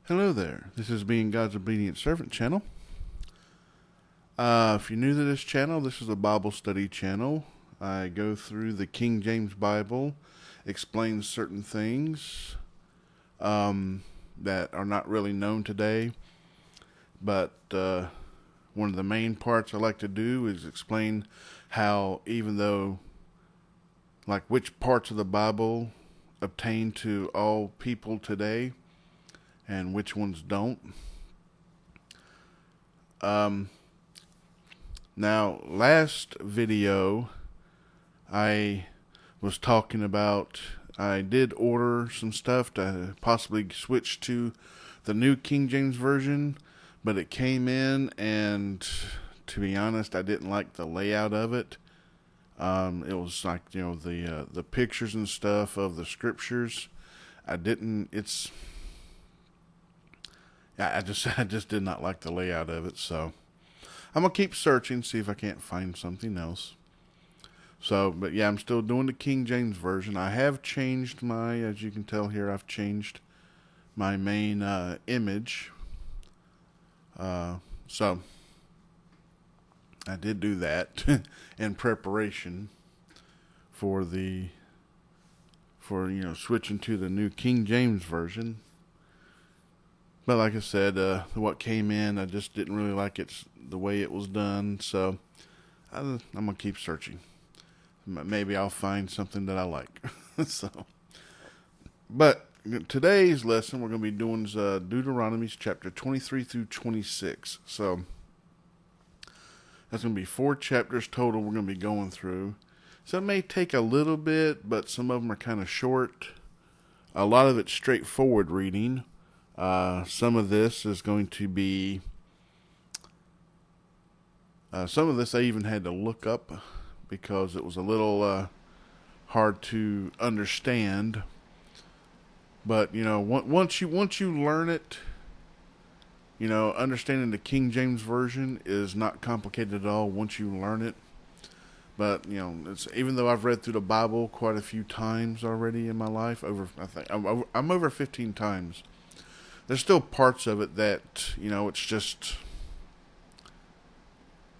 Hello there. This is Being God's Obedient Servant channel. If you're new to this channel, this is a Bible study channel. I go through the King James Bible, explain certain things that are not really known today. But one of the main parts I like to do is explain how, even though, like, which parts of the Bible obtain to all people today, and which ones don't. Now, last video, I was talking about, I did order some stuff to possibly switch to the new King James Version, but it came in, and to be honest, I didn't like the layout of it. It was like, the pictures and stuff of the scriptures. I just did not like the layout of it, so I'm going to keep searching, see if I can't find something else. But yeah, I'm still doing the King James Version. I have changed as you can tell here, I've changed my main image. So I did do that in preparation for switching to the new King James Version. But like I said, what came in, I just didn't really like it the way it was done. So I'm going to keep searching. Maybe I'll find something that I like. But today's lesson we're going to be doing is Deuteronomy chapter 23-26. So that's going to be 4 chapters total we're going to be going through. So it may take a little bit, but some of them are kind of short. A lot of it's straightforward reading. Some of this is going to be, some of this I even had to look up because it was a little hard to understand. But once you learn it, understanding the King James Version is not complicated at all once you learn it. But even though I've read through the Bible quite a few times already in my life, I'm over 15 times. There's still parts of it that, it's just,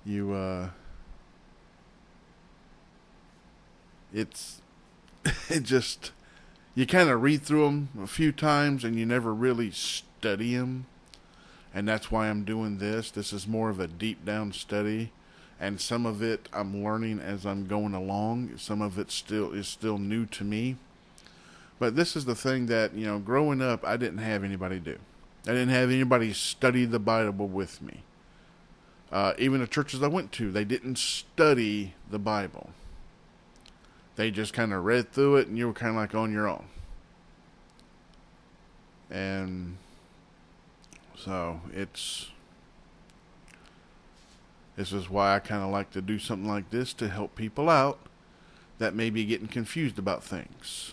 you kind of read through them a few times and you never really study them. And that's why I'm doing this. This is more of a deep down study. And some of it I'm learning as I'm going along. Some of it is still new to me. But this is the thing that, growing up, I didn't have anybody do. I didn't have anybody study the Bible with me. Even the churches I went to, they didn't study the Bible. They just kind of read through it, and you were kind of like on your own. And so this is why I kind of like to do something like this to help people out that may be getting confused about things.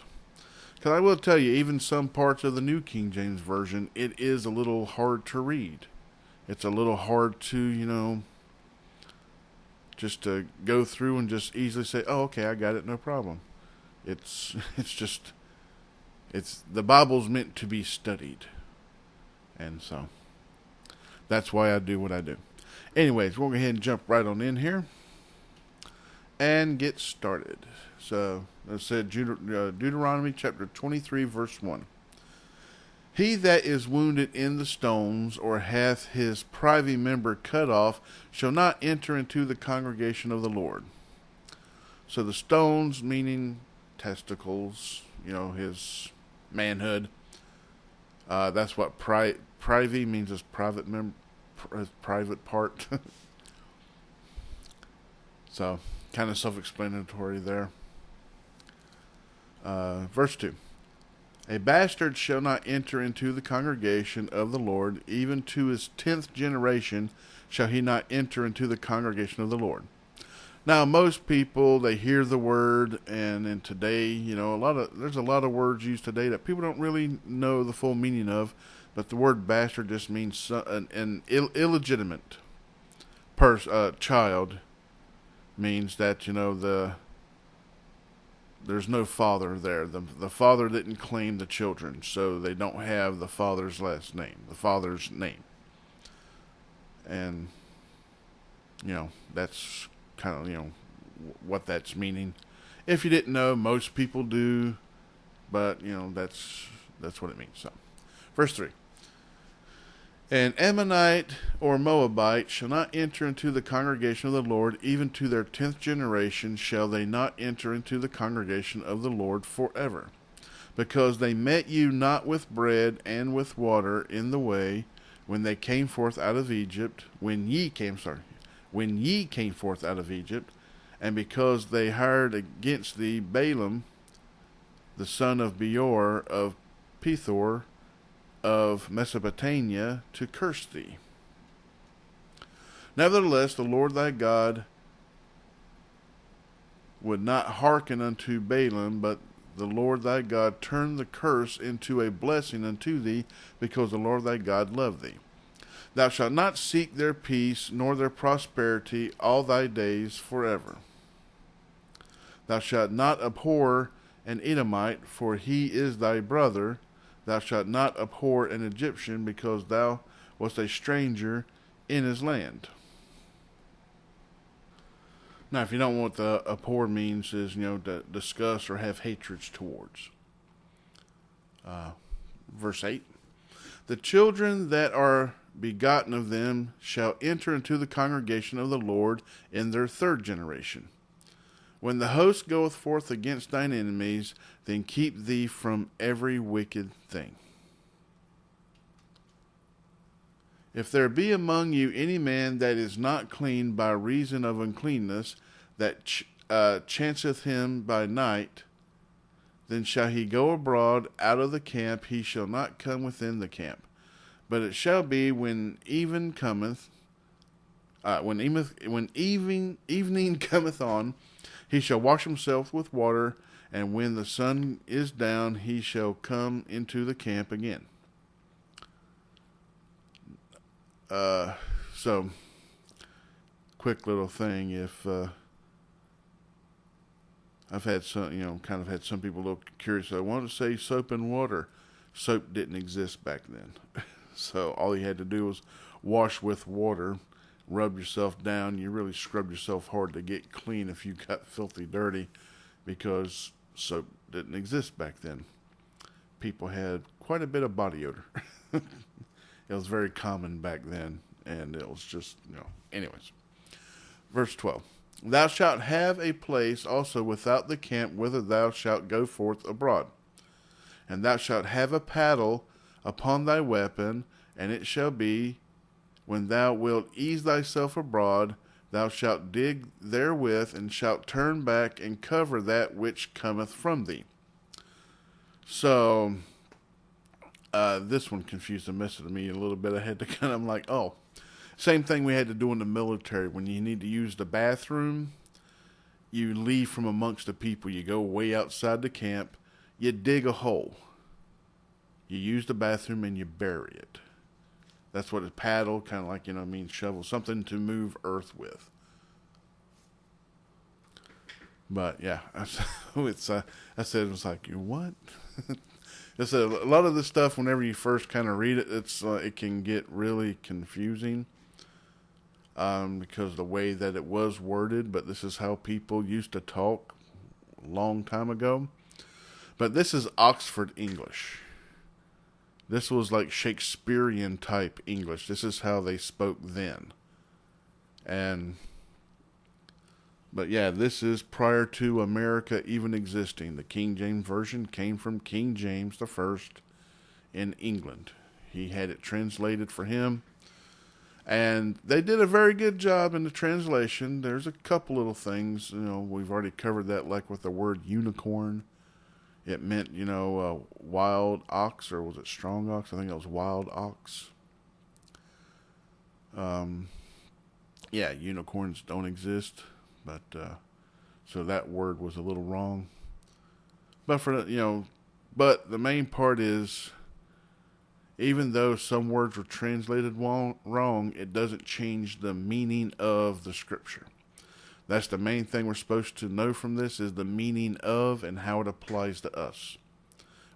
Because I will tell you, even some parts of the New King James Version, it is a little hard to read. It's a little hard to, just to go through and just easily say, oh, okay, I got it, no problem. It's the Bible's meant to be studied. And so that's why I do what I do. Anyways, we'll go ahead and jump right on in here and get started. So, it said Deuteronomy chapter 23, verse 1. He that is wounded in the stones, or hath his privy member cut off, shall not enter into the congregation of the Lord. So the stones, meaning testicles, his manhood. That's what privy means, is private member, private part. So, kind of self-explanatory there. Verse 2. A bastard shall not enter into the congregation of the Lord, even to his 10th generation shall he not enter into the congregation of the Lord. Now, most people, they hear the word, and in today, there's a lot of words used today that people don't really know the full meaning of, but the word bastard just means an illegitimate child. Means that, there's no father there. The father didn't claim the children, so they don't have the father's last name, the father's name. And, that's kind of, what that's meaning. If you didn't know, most people do, but, that's what it means. So, verse 3. An Ammonite or Moabite shall not enter into the congregation of the Lord, even to their 10th generation shall they not enter into the congregation of the Lord forever. Because they met you not with bread and with water in the way, when they came forth out of Egypt, when ye came forth out of Egypt, and because they hired against thee Balaam, the son of Beor of Pethor, of Mesopotamia, to curse thee. Nevertheless, the Lord thy God would not hearken unto Balaam, but the Lord thy God turned the curse into a blessing unto thee, because the Lord thy God loved thee. Thou shalt not seek their peace, nor their prosperity all thy days forever. Thou shalt not abhor an Edomite, for he is thy brother. Thou shalt not abhor an Egyptian, because thou wast a stranger in his land. Now, if you don't know what the abhor means, is, to discuss or have hatreds towards. Verse 8. The children that are begotten of them shall enter into the congregation of the Lord in their 3rd generation. When the host goeth forth against thine enemies, then keep thee from every wicked thing. If there be among you any man that is not clean by reason of uncleanness, that chanceth him by night, then shall he go abroad out of the camp, he shall not come within the camp. But it shall be when evening cometh on, he shall wash himself with water, and when the sun is down, he shall come into the camp again. So, quick little thing. If I've had some, kind of had some people look curious. I want to say soap and water. Soap didn't exist back then, so all you had to do was wash with water. Rub yourself down. You really scrub yourself hard to get clean if you got filthy dirty, because soap didn't exist back then. People had quite a bit of body odor. It was very common back then, and it was just, anyways. Verse 12. Thou shalt have a place also without the camp, whither thou shalt go forth abroad. And thou shalt have a paddle upon thy weapon, and it shall be, when thou wilt ease thyself abroad, thou shalt dig therewith, and shalt turn back and cover that which cometh from thee. So, this one confused the mess of me a little bit. I had to kind of like, same thing we had to do in the military. When you need to use the bathroom, you leave from amongst the people. You go way outside the camp. You dig a hole. You use the bathroom and you bury it. That's what a paddle, kind of like, shovel, something to move earth with. But yeah, I said it was like, you what? I said a lot of this stuff, whenever you first kind of read it, it can get really confusing, because the way that it was worded. But this is how people used to talk a long time ago. But this is Oxford English. This was like Shakespearean type English. This is how they spoke then. But yeah, this is prior to America even existing. The King James Version came from King James I in England. He had it translated for him. And they did a very good job in the translation. There's a couple little things, we've already covered that, like with the word unicorn. It meant, wild ox, or was it strong ox? I think it was wild ox. Yeah, unicorns don't exist, but so that word was a little wrong. But but the main part is, even though some words were translated wrong, it doesn't change the meaning of the scripture. That's the main thing we're supposed to know from this, is the meaning of and how it applies to us.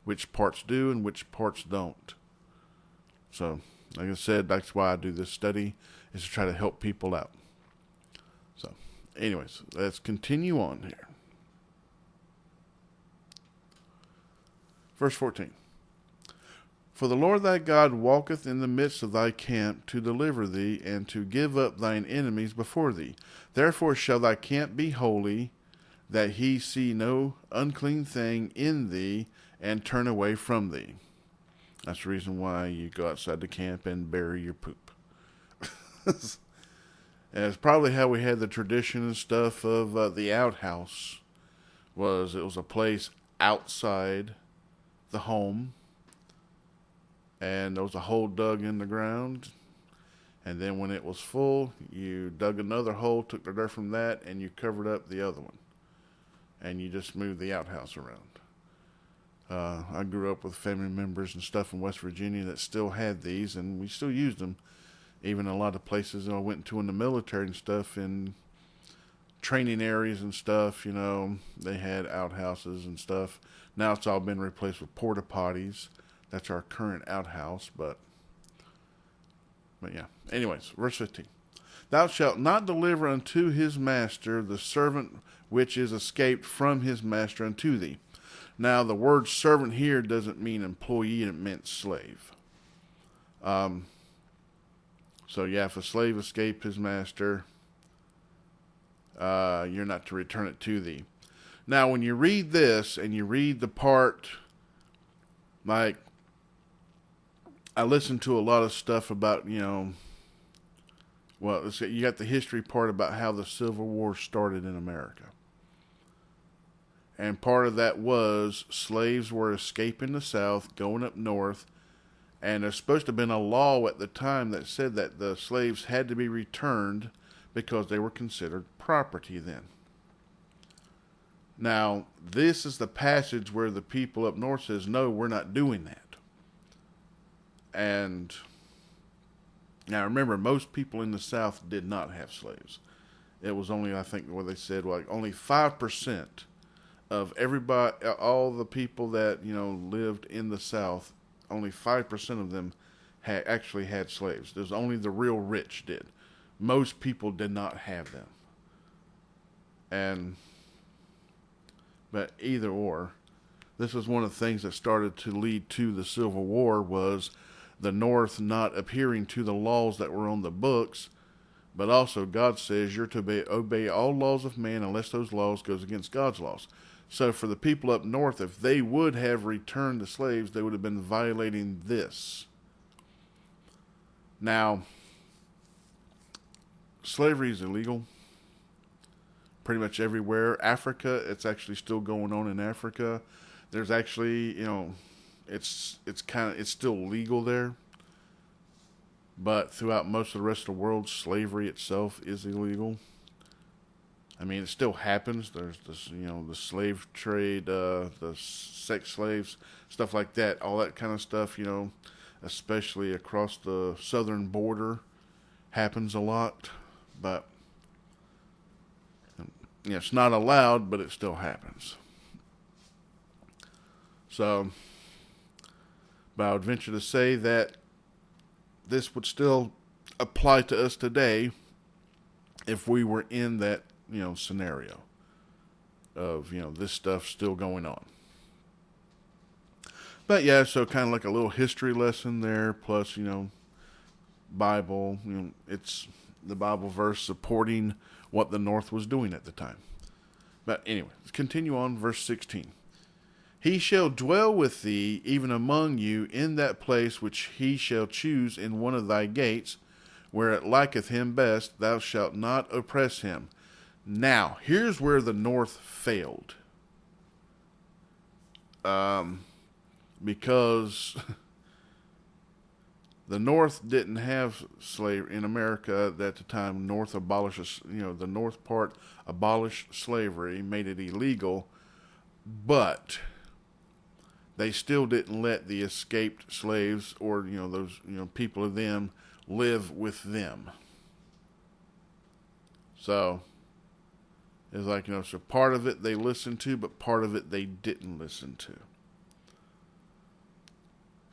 Which parts do and which parts don't. So, like I said, that's why I do this study, is to try to help people out. So, anyways, let's continue on here. Verse 14. For the Lord thy God walketh in the midst of thy camp to deliver thee, and to give up thine enemies before thee. Therefore shall thy camp be holy, that he see no unclean thing in thee, and turn away from thee. That's the reason why you go outside the camp and bury your poop. And it's probably how we had the tradition and stuff of the outhouse. It was a place outside the home, and there was a hole dug in the ground, and then when it was full, you dug another hole, took the dirt from that, and you covered up the other one, and you just moved the outhouse around. I grew up with family members and stuff in West Virginia that still had these, and we still used them. Even a lot of places I went to in the military and stuff, in training areas and stuff, they had outhouses and stuff. Now it's all been replaced with porta potties. That's our current outhouse, but yeah. Anyways, verse 15. Thou shalt not deliver unto his master the servant which is escaped from his master unto thee. Now, the word servant here doesn't mean employee, it meant slave. So, yeah, if a slave escaped his master, you're not to return it to thee. Now, when you read this, and you read the part, like, I listen to a lot of stuff about, well, you got the history part about how the Civil War started in America. And part of that was slaves were escaping the South, going up north. And there's supposed to have been a law at the time that said that the slaves had to be returned because they were considered property then. Now, this is the passage where the people up north says, no, we're not doing that. And now remember, most people in the South did not have slaves. It was only, I think, what they said, like only 5% of everybody, all the people that, lived in the South, only 5% of them actually had slaves. There's only the real rich did. Most people did not have them. But either or, this was one of the things that started to lead to the Civil War, was the North not adhering to the laws that were on the books. But also God says you're to obey all laws of man unless those laws goes against God's laws. So for the people up north, if they would have returned the slaves, they would have been violating this. Now, slavery is illegal pretty much everywhere. Africa, it's actually still going on in Africa. There's actually, it's still legal there. But throughout most of the rest of the world, slavery itself is illegal. I mean, it still happens. There's this, the slave trade, the sex slaves, stuff like that, all that kind of stuff, especially across the southern border, happens a lot. But, it's not allowed, but it still happens. So, but I would venture to say that this would still apply to us today if we were in that, scenario of, this stuff still going on. But yeah, so kind of like a little history lesson there, plus, Bible, it's the Bible verse supporting what the North was doing at the time. But anyway, let's continue on, verse 16. He shall dwell with thee, even among you, in that place which he shall choose in one of thy gates, where it liketh him best. Thou shalt not oppress him. Now, here's where the North failed. Because the North didn't have slavery in America at the time. North abolished, the North part abolished slavery, made it illegal, but they still didn't let the escaped slaves or, those, people of them live with them. So, It's like, so part of it they listened to, but part of it they didn't listen to.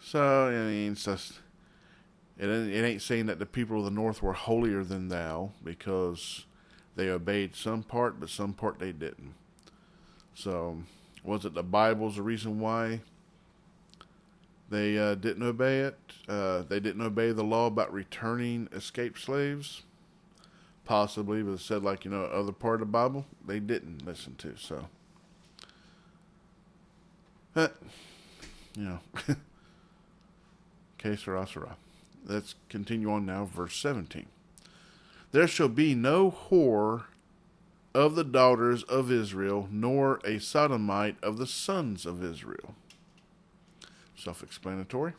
So, I mean, it's just, it ain't saying that the people of the north were holier than thou, because they obeyed some part, but some part they didn't. So, was it the Bible's the reason why they didn't obey it? They didn't obey the law about returning escaped slaves? Possibly, but it said, like, other part of the Bible, they didn't listen to. So, que sera, sera. Let's continue on now, verse 17. There shall be no whore of the daughters of Israel, nor a sodomite of the sons of Israel. Self-explanatory.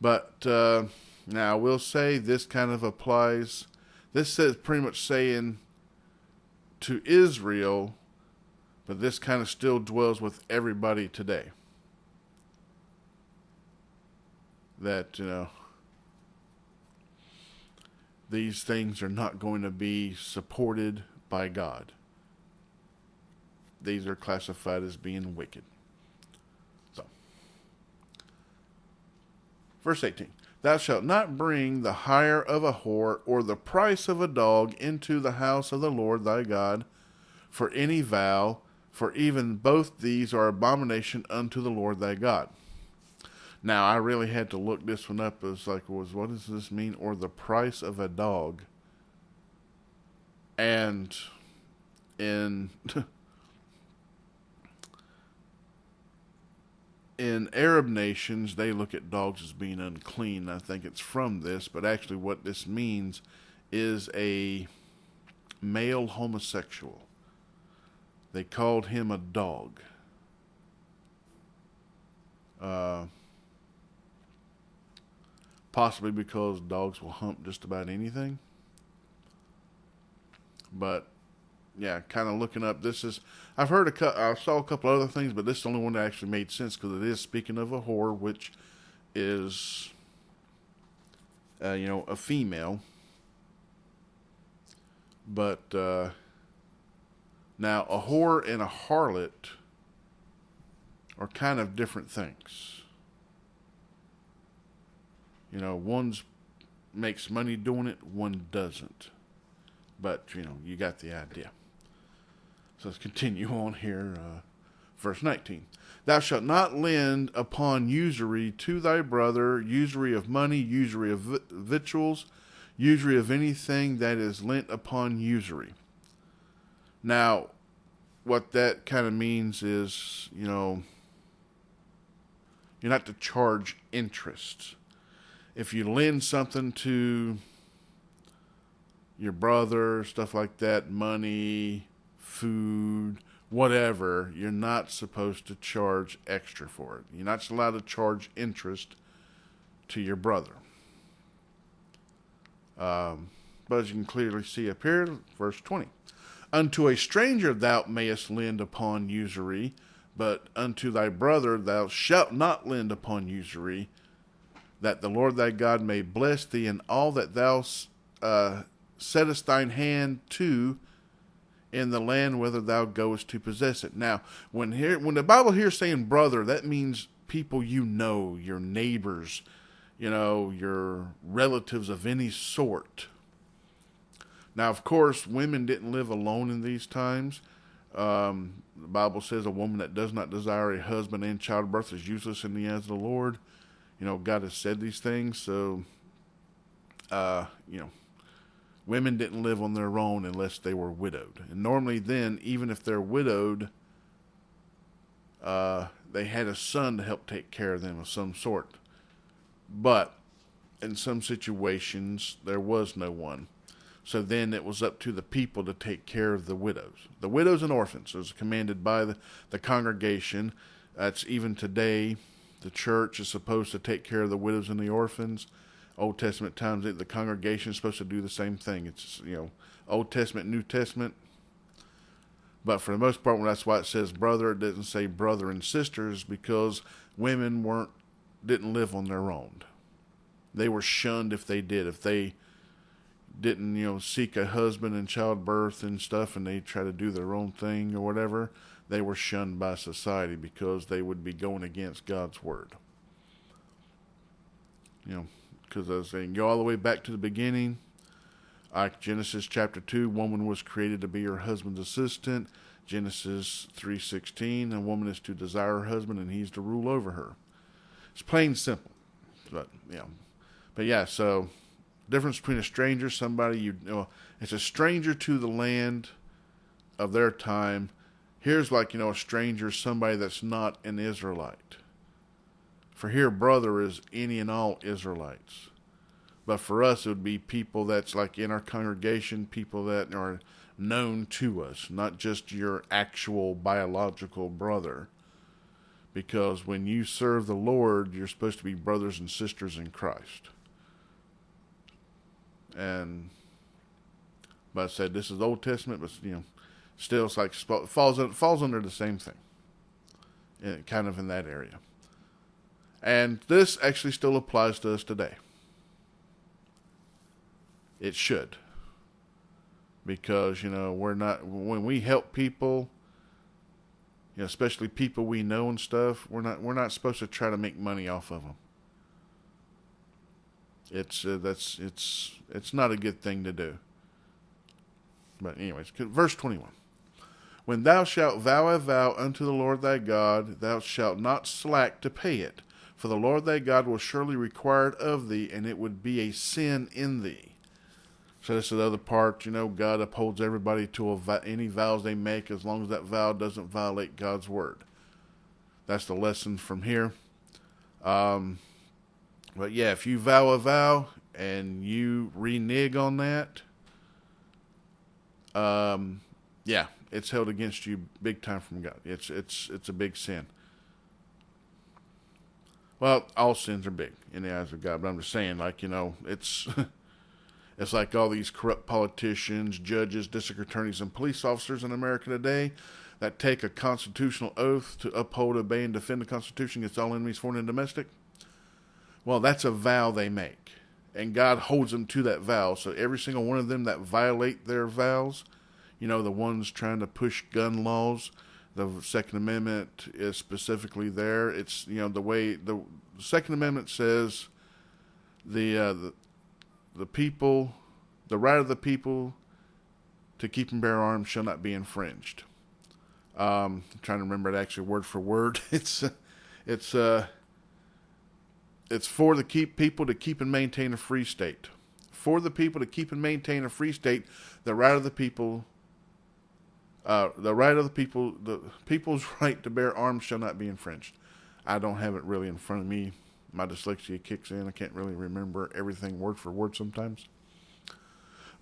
But now I will say this kind of applies. This says pretty much saying to Israel, but this kind of still dwells with everybody today. That, these things are not going to be supported by God. These are classified as being wicked. So, verse 18. Thou shalt not bring the hire of a whore or the price of a dog into the house of the Lord thy God for any vow, for even both these are abomination unto the Lord thy God. Now, I really had to look this one up. It was like, what does this mean? Or the price of a dog. And in Arab nations, they look at dogs as being unclean. I think it's from this, but actually what this means is a male homosexual. They called him a dog. Possibly because dogs will hump just about anything. But, yeah, kind of looking up, this is, I saw a couple other things, but this is the only one that actually made sense, because it is speaking of a whore, which is, a female. But, now, a whore and a harlot are kind of different things. One's makes money doing it, one doesn't. But, you got the idea. So let's continue on here. Verse 19. Thou shalt not lend upon usury to thy brother, usury of money, usury of victuals, usury of anything that is lent upon usury. Now, what that kind of means is, you're not to charge interest. If you lend something to your brother, stuff like that, money, food, whatever, you're not supposed to charge extra for it. You're not allowed to charge interest to your brother. But as you can clearly see up here, verse 20. Unto a stranger thou mayest lend upon usury, but unto thy brother thou shalt not lend upon usury, that the Lord thy God may bless thee in all that thou settest thine hand to in the land whither thou goest to possess it. Now, when the Bible here is saying brother, that means people your neighbors, your relatives of any sort. Now, of course, women didn't live alone in these times. The Bible says a woman that does not desire a husband in childbirth is useless in the eyes of the Lord. God has said these things, so, women didn't live on their own unless they were widowed. And normally then, even if they're widowed, they had a son to help take care of them of some sort. But in some situations, there was no one. So then it was up to the people to take care of the widows. The widows and orphans was commanded by the congregation. That's even today. The church is supposed to take care of the widows and the orphans. Old Testament times, the congregation is supposed to do the same thing. It's, Old Testament, New Testament. But for the most part, that's why it says brother. It doesn't say brother and sisters, because women didn't live on their own. They were shunned if they did. If they didn't, seek a husband in childbirth and stuff, and they try to do their own thing or whatever, they were shunned by society because they would be going against God's word. Because as they go all the way back to the beginning, like Genesis chapter 2, woman was created to be her husband's assistant. Genesis 3:16, a woman is to desire her husband and he's to rule over her. It's plain simple. But yeah, so difference between a stranger, somebody it's a stranger to the land of their time. Here's a stranger, somebody that's not an Israelite. For here, brother is any and all Israelites. But for us, it would be people that's like in our congregation, people that are known to us, not just your actual biological brother. Because when you serve the Lord, you're supposed to be brothers and sisters in Christ. But I said this is Old Testament, but still it's like falls under the same thing, kind of in that area. And this actually still applies to us today. It should, because we're not, when we help people, especially people we know and stuff, we're not supposed to try to make money off of them. It's not a good thing to do. But anyways, verse 21. When thou shalt vow a vow unto the Lord thy God, thou shalt not slack to pay it. For the Lord thy God will surely require it of thee, and it would be a sin in thee. So this is the other part, God upholds everybody to any vows they make as long as that vow doesn't violate God's word. That's the lesson from here. But yeah, if you vow a vow and you renege on that, it's held against you big time from God. It's a big sin. Well, all sins are big in the eyes of God, but I'm just saying, it's it's like all these corrupt politicians, judges, district attorneys, and police officers in America today that take a constitutional oath to uphold, obey, and defend the Constitution against all enemies, foreign and domestic. Well, that's a vow they make, and God holds them to that vow. So every single one of them that violate their vows, the ones trying to push gun laws, the Second Amendment is specifically there. It's, the way the Second Amendment says the people, the right of the people to keep and bear arms shall not be infringed. I'm trying to remember it actually word for word. It's for the people to keep and maintain a free state. For the people to keep and maintain a free state, the right of the people, the people's right to bear arms shall not be infringed. I don't have it really in front of me. My dyslexia kicks in. I can't really remember everything word for word sometimes.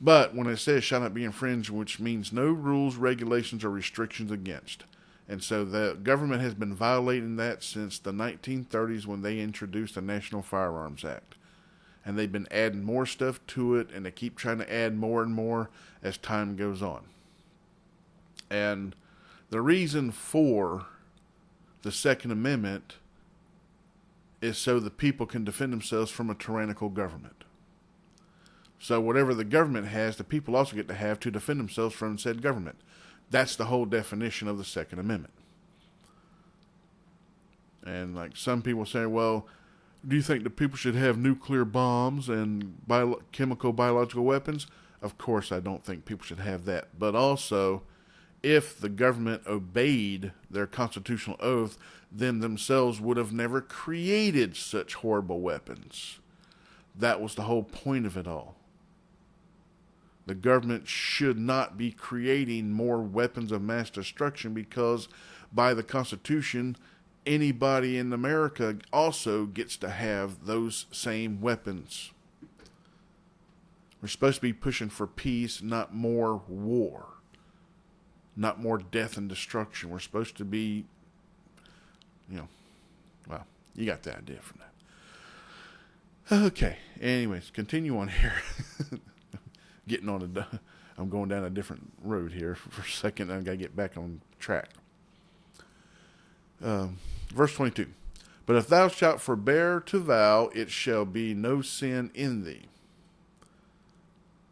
But when it says shall not be infringed, which means no rules, regulations, or restrictions against. And so the government has been violating that since the 1930s when they introduced the National Firearms Act. And they've been adding more stuff to it, and they keep trying to add more and more as time goes on. And the reason for the Second Amendment is so the people can defend themselves from a tyrannical government. So whatever the government has, the people also get to have to defend themselves from said government. That's the whole definition of the Second Amendment. And like some people say, well, do you think the people should have nuclear bombs and biological weapons? Of course, I don't think people should have that. But also, if the government obeyed their constitutional oath, then themselves would have never created such horrible weapons. That was the whole point of it all. The government should not be creating more weapons of mass destruction because by the Constitution, anybody in America also gets to have those same weapons. We're supposed to be pushing for peace, not more war. Not more death and destruction. We're supposed to be, well, you got the idea from that. Okay, anyways, continue on here. I'm going down a different road here for a second. I got to get back on track. Verse 22. But if thou shalt forbear to vow, it shall be no sin in thee.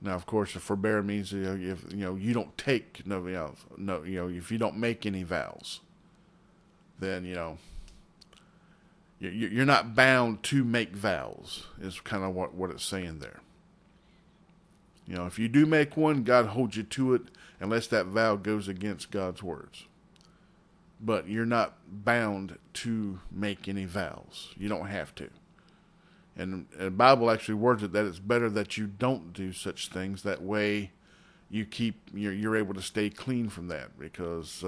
Now, of course, a forbear means if you don't take no, if you don't make any vows, then you're not bound to make vows. Is kind of what it's saying there. If you do make one, God holds you to it, unless that vow goes against God's words. But you're not bound to make any vows. You don't have to. And the Bible actually words it that it's better that you don't do such things. That way, you're able to stay clean from that, because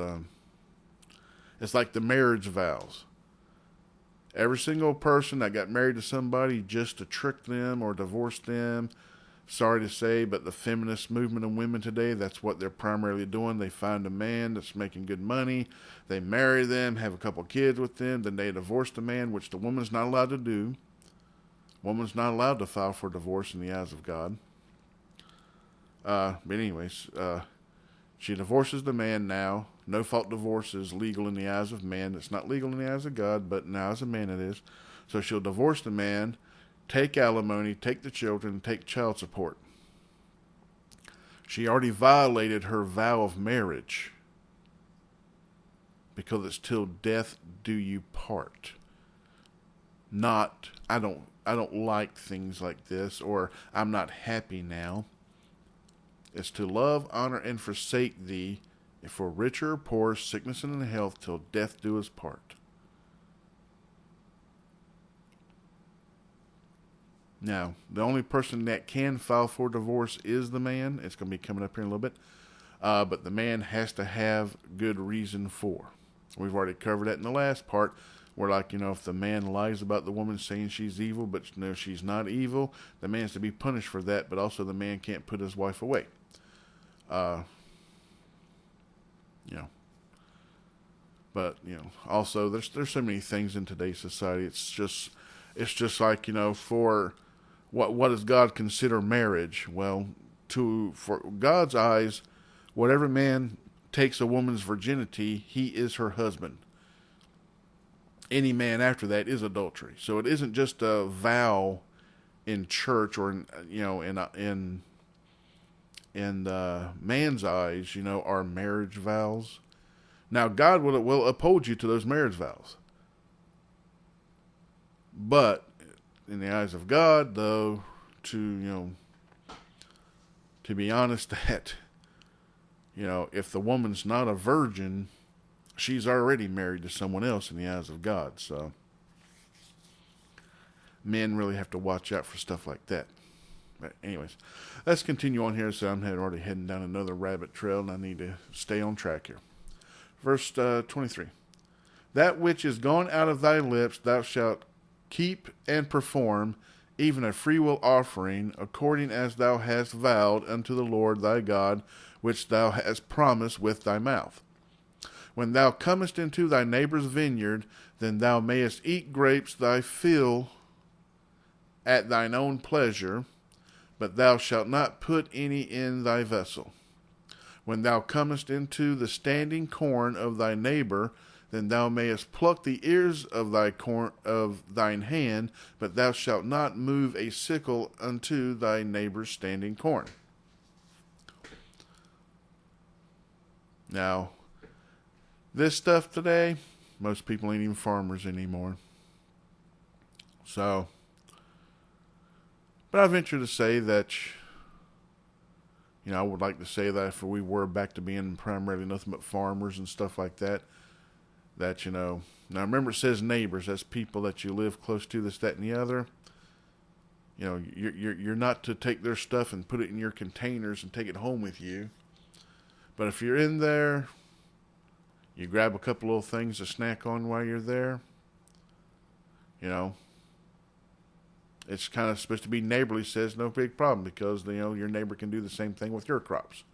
it's like the marriage vows. Every single person that got married to somebody just to trick them or divorce them, sorry to say, but the feminist movement of women today, that's what they're primarily doing. They find a man that's making good money, they marry them, have a couple kids with them, then they divorce the man, which the woman's not allowed to do. Woman's not allowed to file for divorce in the eyes of God. But anyways, she divorces the man now. No-fault divorce is legal in the eyes of man. It's not legal in the eyes of God, but in the eyes of man it is. So she'll divorce the man, take alimony, take the children, take child support. She already violated her vow of marriage, because it's till death do you part. Not, I don't like things like this, or I'm not happy now. It's to love, honor, and forsake thee, if for richer or poor, sickness and in health, till death do us part. Now, the only person that can file for divorce is the man. It's going to be coming up here in a little bit. But the man has to have good reason for. We've already covered that in the last part, where if the man lies about the woman saying she's evil, but she's not evil, the man's to be punished for that, but also the man can't put his wife away. But, also there's so many things in today's society. It's just like, for what does God consider marriage? Well, for God's eyes, whatever man takes a woman's virginity, he is her husband. Any man after that is adultery. So it isn't just a vow in church or in man's eyes, are marriage vows. Now God will uphold you to those marriage vows. But in the eyes of God, though, to be honest, that if the woman's not a virgin, she's already married to someone else in the eyes of God. So men really have to watch out for stuff like that. But anyways, let's continue on here. So I'm already heading down another rabbit trail, and I need to stay on track here. Verse 23. That which is gone out of thy lips thou shalt keep and perform, even a freewill offering, according as thou hast vowed unto the Lord thy God, which thou hast promised with thy mouth. When thou comest into thy neighbor's vineyard, then thou mayest eat grapes thy fill at thine own pleasure, but thou shalt not put any in thy vessel. When thou comest into the standing corn of thy neighbor, then thou mayest pluck the ears of thy corn of thine hand, but thou shalt not move a sickle unto thy neighbor's standing corn. Now, this stuff today, most people ain't even farmers anymore. So, but I venture to say that, I would like to say that if we were back to being primarily nothing but farmers and stuff like that, now remember it says neighbors, that's people that you live close to, this, that, and the other. You're not to take their stuff and put it in your containers and take it home with you. But if you're in there, you grab a couple little things to snack on while you're there, it's kind of supposed to be neighborly, says no big problem, because, your neighbor can do the same thing with your crops.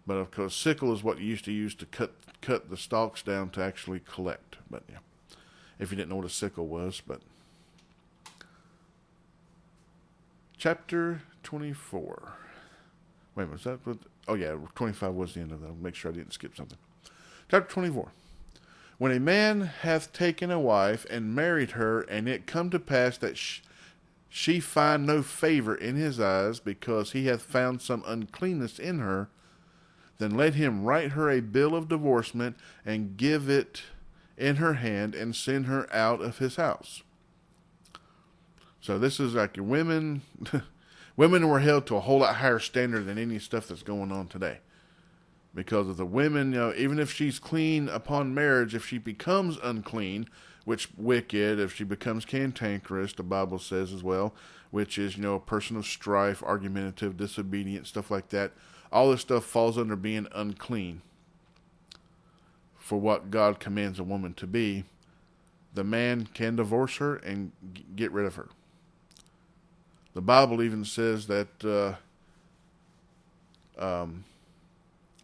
But of course, sickle is what you used to use to cut the stalks down to actually collect. But yeah, if you didn't know what a sickle was. But chapter 24. Wait a minute, was that what? Oh yeah, 25 was the end of that. I'll make sure I didn't skip something. Chapter 24. When a man hath taken a wife and married her, and it come to pass that she find no favor in his eyes, because he hath found some uncleanness in her, then let him write her a bill of divorcement, and give it in her hand, and send her out of his house. So this is like women. Women were held to a whole lot higher standard than any stuff that's going on today. Because of the women, even if she's clean upon marriage, if she becomes unclean, which wicked, if she becomes cantankerous, the Bible says as well, which is, a person of strife, argumentative, disobedient, stuff like that. All this stuff falls under being unclean for what God commands a woman to be. The man can divorce her and get rid of her. The Bible even says that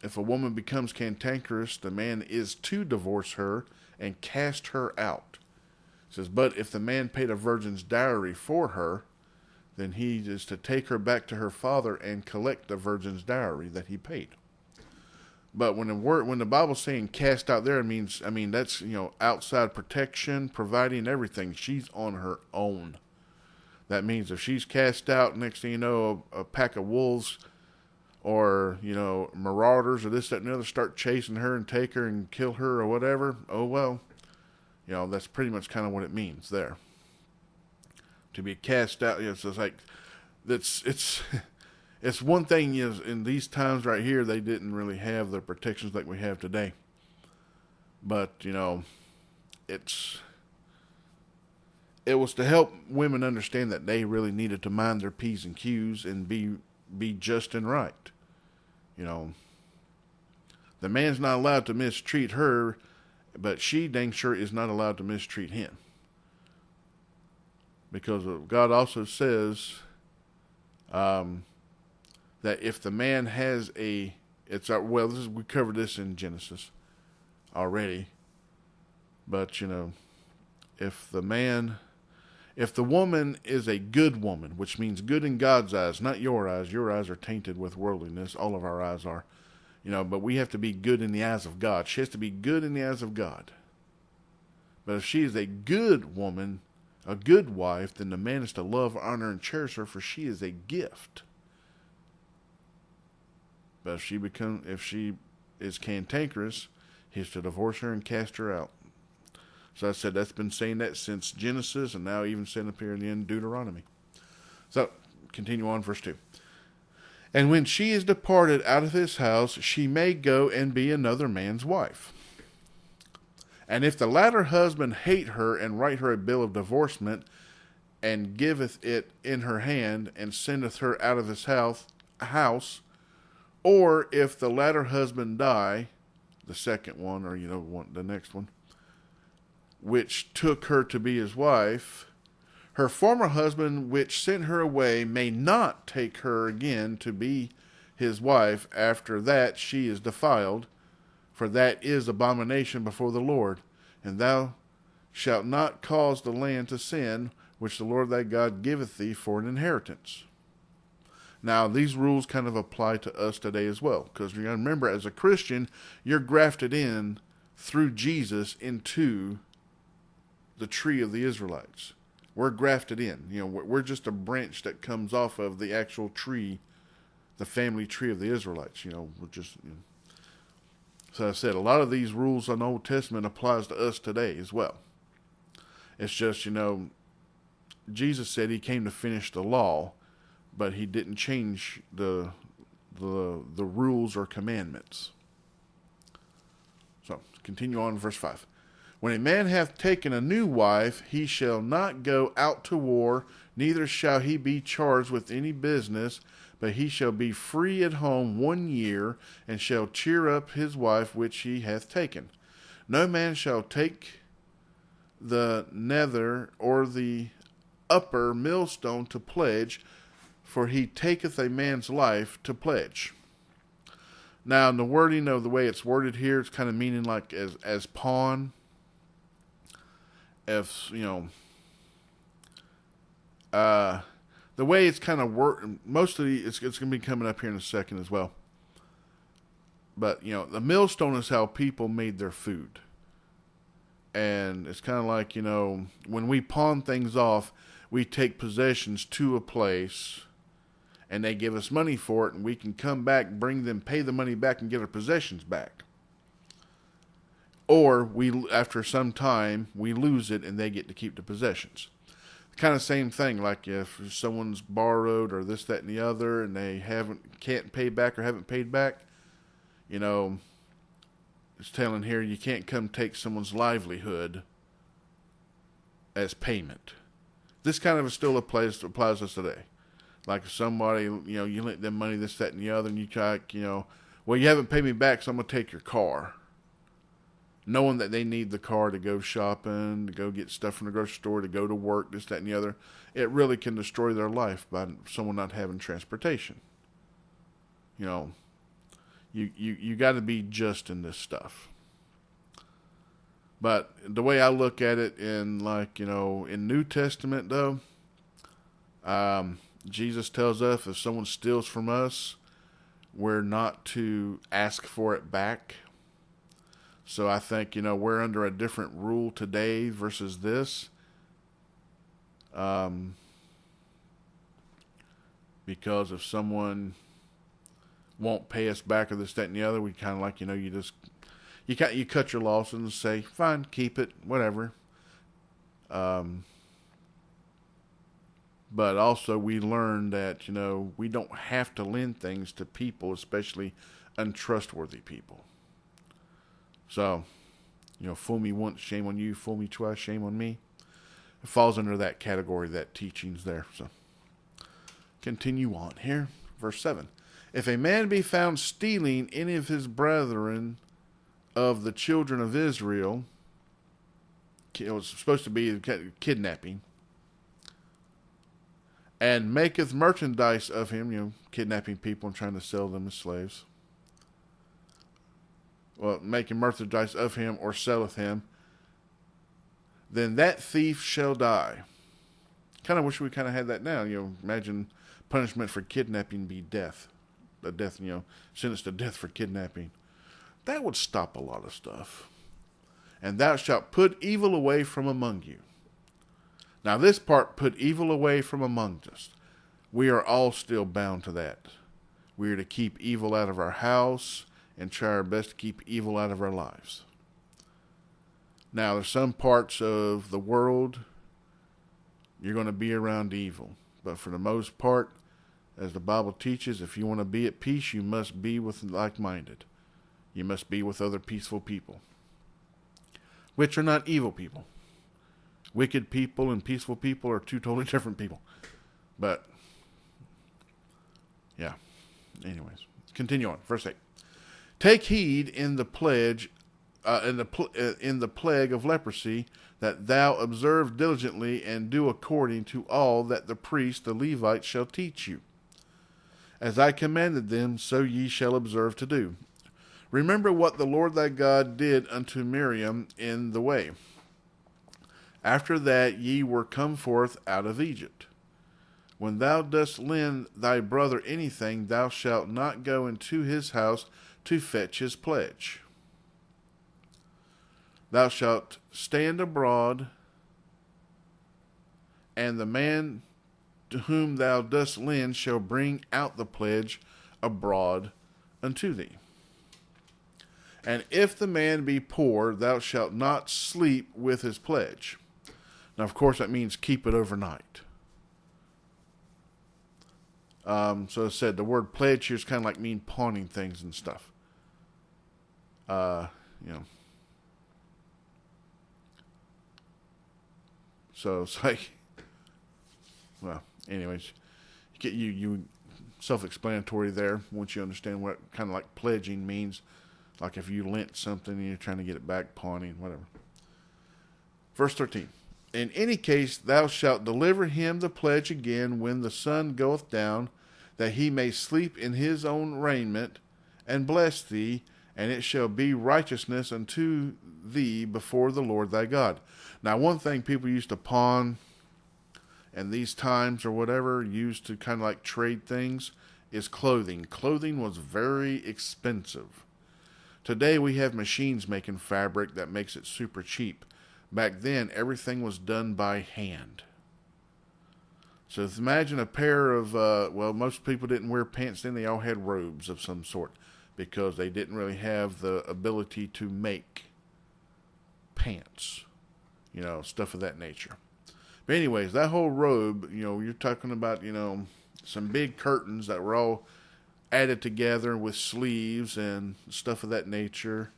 if a woman becomes cantankerous, the man is to divorce her and cast her out. It says, but if the man paid a virgin's dowry for her, then he is to take her back to her father and collect the virgin's dowry that he paid. But when the Bible's saying cast out there, it means, that's, outside protection, providing everything. She's on her own. That means if she's cast out, next thing you know, a pack of wolves or, marauders or this, that, and the other start chasing her and take her and kill her or whatever. Oh, well, that's pretty much kind of what it means there. To be cast out, it's just like, it's one thing is in these times right here, they didn't really have the protections like we have today. But, it was to help women understand that they really needed to mind their P's and Q's and be just and right. The man's not allowed to mistreat her, but she dang sure is not allowed to mistreat him. Because God also says that if the man has we covered this in Genesis already, but if the woman is a good woman, which means good in God's eyes, not your eyes are tainted with worldliness. All of our eyes are, but we have to be good in the eyes of God. She has to be good in the eyes of God. But if she is a good woman, a good wife, then the man is to love, honor, and cherish her, for she is a gift. But if she is cantankerous, he is to divorce her and cast her out. So I said that's been saying that since Genesis, and now even saying up here in Deuteronomy. So continue on, verse 2. And when she is departed out of his house, she may go and be another man's wife. And if the latter husband hate her, and write her a bill of divorcement, and giveth it in her hand, and sendeth her out of his house, or if the latter husband die, the second one, or the next one, which took her to be his wife, her former husband which sent her away may not take her again to be his wife. After that she is defiled, for that is abomination before the Lord. And thou shalt not cause the land to sin, which the Lord thy God giveth thee for an inheritance. Now, these rules kind of apply to us today as well, because you got to remember, as a Christian, you're grafted in through Jesus into the tree of the Israelites. We're grafted in. We're just a branch that comes off of the actual tree, the family tree of the Israelites. We're just. So I said, a lot of these rules in the Old Testament applies to us today as well. It's just, Jesus said he came to finish the law, but he didn't change the rules or commandments. So continue on, verse 5. When a man hath taken a new wife, he shall not go out to war, neither shall he be charged with any business, but he shall be free at home 1 year, and shall cheer up his wife which he hath taken. No man shall take the nether or the upper millstone to pledge, for he taketh a man's life to pledge. Now, in the wording of the way it's worded here, it's kind of meaning like as pawn. If, the way it's kind of worked, mostly it's going to be coming up here in a second as well. But, the millstone is how people made their food. And it's kind of like, when we pawn things off, we take possessions to a place and they give us money for it, and we can come back, pay the money back and get our possessions back. Or after some time, we lose it and they get to keep the possessions. Kind of same thing, like if someone's borrowed or this, that, and the other, and they can't pay back or haven't paid back, it's telling here you can't come take someone's livelihood as payment. This kind of still applies to us today. Like if somebody, you lent them money, this, that, and the other, and you try, well, you haven't paid me back, so I'm going to take your car. Knowing that they need the car to go shopping, to go get stuff from the grocery store, to go to work, this, that, and the other, it really can destroy their life by someone not having transportation. You got to be just in this stuff. But the way I look at it in New Testament though, Jesus tells us if someone steals from us, we're not to ask for it back. So I think, we're under a different rule today versus this. Because if someone won't pay us back or this, that, and the other, we kind of like, you cut your losses and say, fine, keep it, whatever. But also we learn that, we don't have to lend things to people, especially untrustworthy people. So, fool me once, shame on you. Fool me twice, shame on me. It falls under that category, that teaching's there. So, continue on here. Verse 7. If a man be found stealing any of his brethren of the children of Israel, it was supposed to be kidnapping, and maketh merchandise of him, kidnapping people and trying to sell them as slaves. Well, making merchandise of him or selleth him, then that thief shall die. Kind of wish we kind of had that now. Imagine punishment for kidnapping be death. The death, sentence to death for kidnapping. That would stop a lot of stuff. And thou shalt put evil away from among you. Now this part, put evil away from among us. We are all still bound to that. We are to keep evil out of our house and try our best to keep evil out of our lives. Now, there's some parts of the world you're going to be around evil. But for the most part, as the Bible teaches, if you want to be at peace, you must be with like-minded. You must be with other peaceful people, which are not evil people. Wicked people and peaceful people are two totally different people. But, yeah. Anyways, continue on. Verse 8. Take heed in the plague of leprosy, that thou observe diligently and do according to all that the priests, the Levites, shall teach you. As I commanded them, so ye shall observe to do. Remember what the Lord thy God did unto Miriam in the way, after that ye were come forth out of Egypt. When thou dost lend thy brother anything, thou shalt not go into his house to fetch his pledge. Thou shalt stand abroad, and the man to whom thou dost lend shall bring out the pledge abroad unto thee. And if the man be poor, thou shalt not sleep with his pledge. Now, of course, that means keep it overnight. So I said, the word pledge here is kind of like mean pawning things and stuff. So it's like, well, anyways, you self-explanatory there once you understand what kind of like pledging means. Like if you lent something and you're trying to get it back, pawning, whatever. Verse 13. In any case, thou shalt deliver him the pledge again when the sun goeth down, that he may sleep in his own raiment, and bless thee, and it shall be righteousness unto thee before the Lord thy God. Now, one thing people used to pawn, and these times or whatever, used to kind of like trade things, is clothing. Clothing was very expensive. Today we have machines making fabric that makes it super cheap. Back then, everything was done by hand. So imagine a pair of, most people didn't wear pants then. They all had robes of some sort because they didn't really have the ability to make pants, stuff of that nature. But anyways, that whole robe, you're talking about, some big curtains that were all added together with sleeves and stuff of that nature,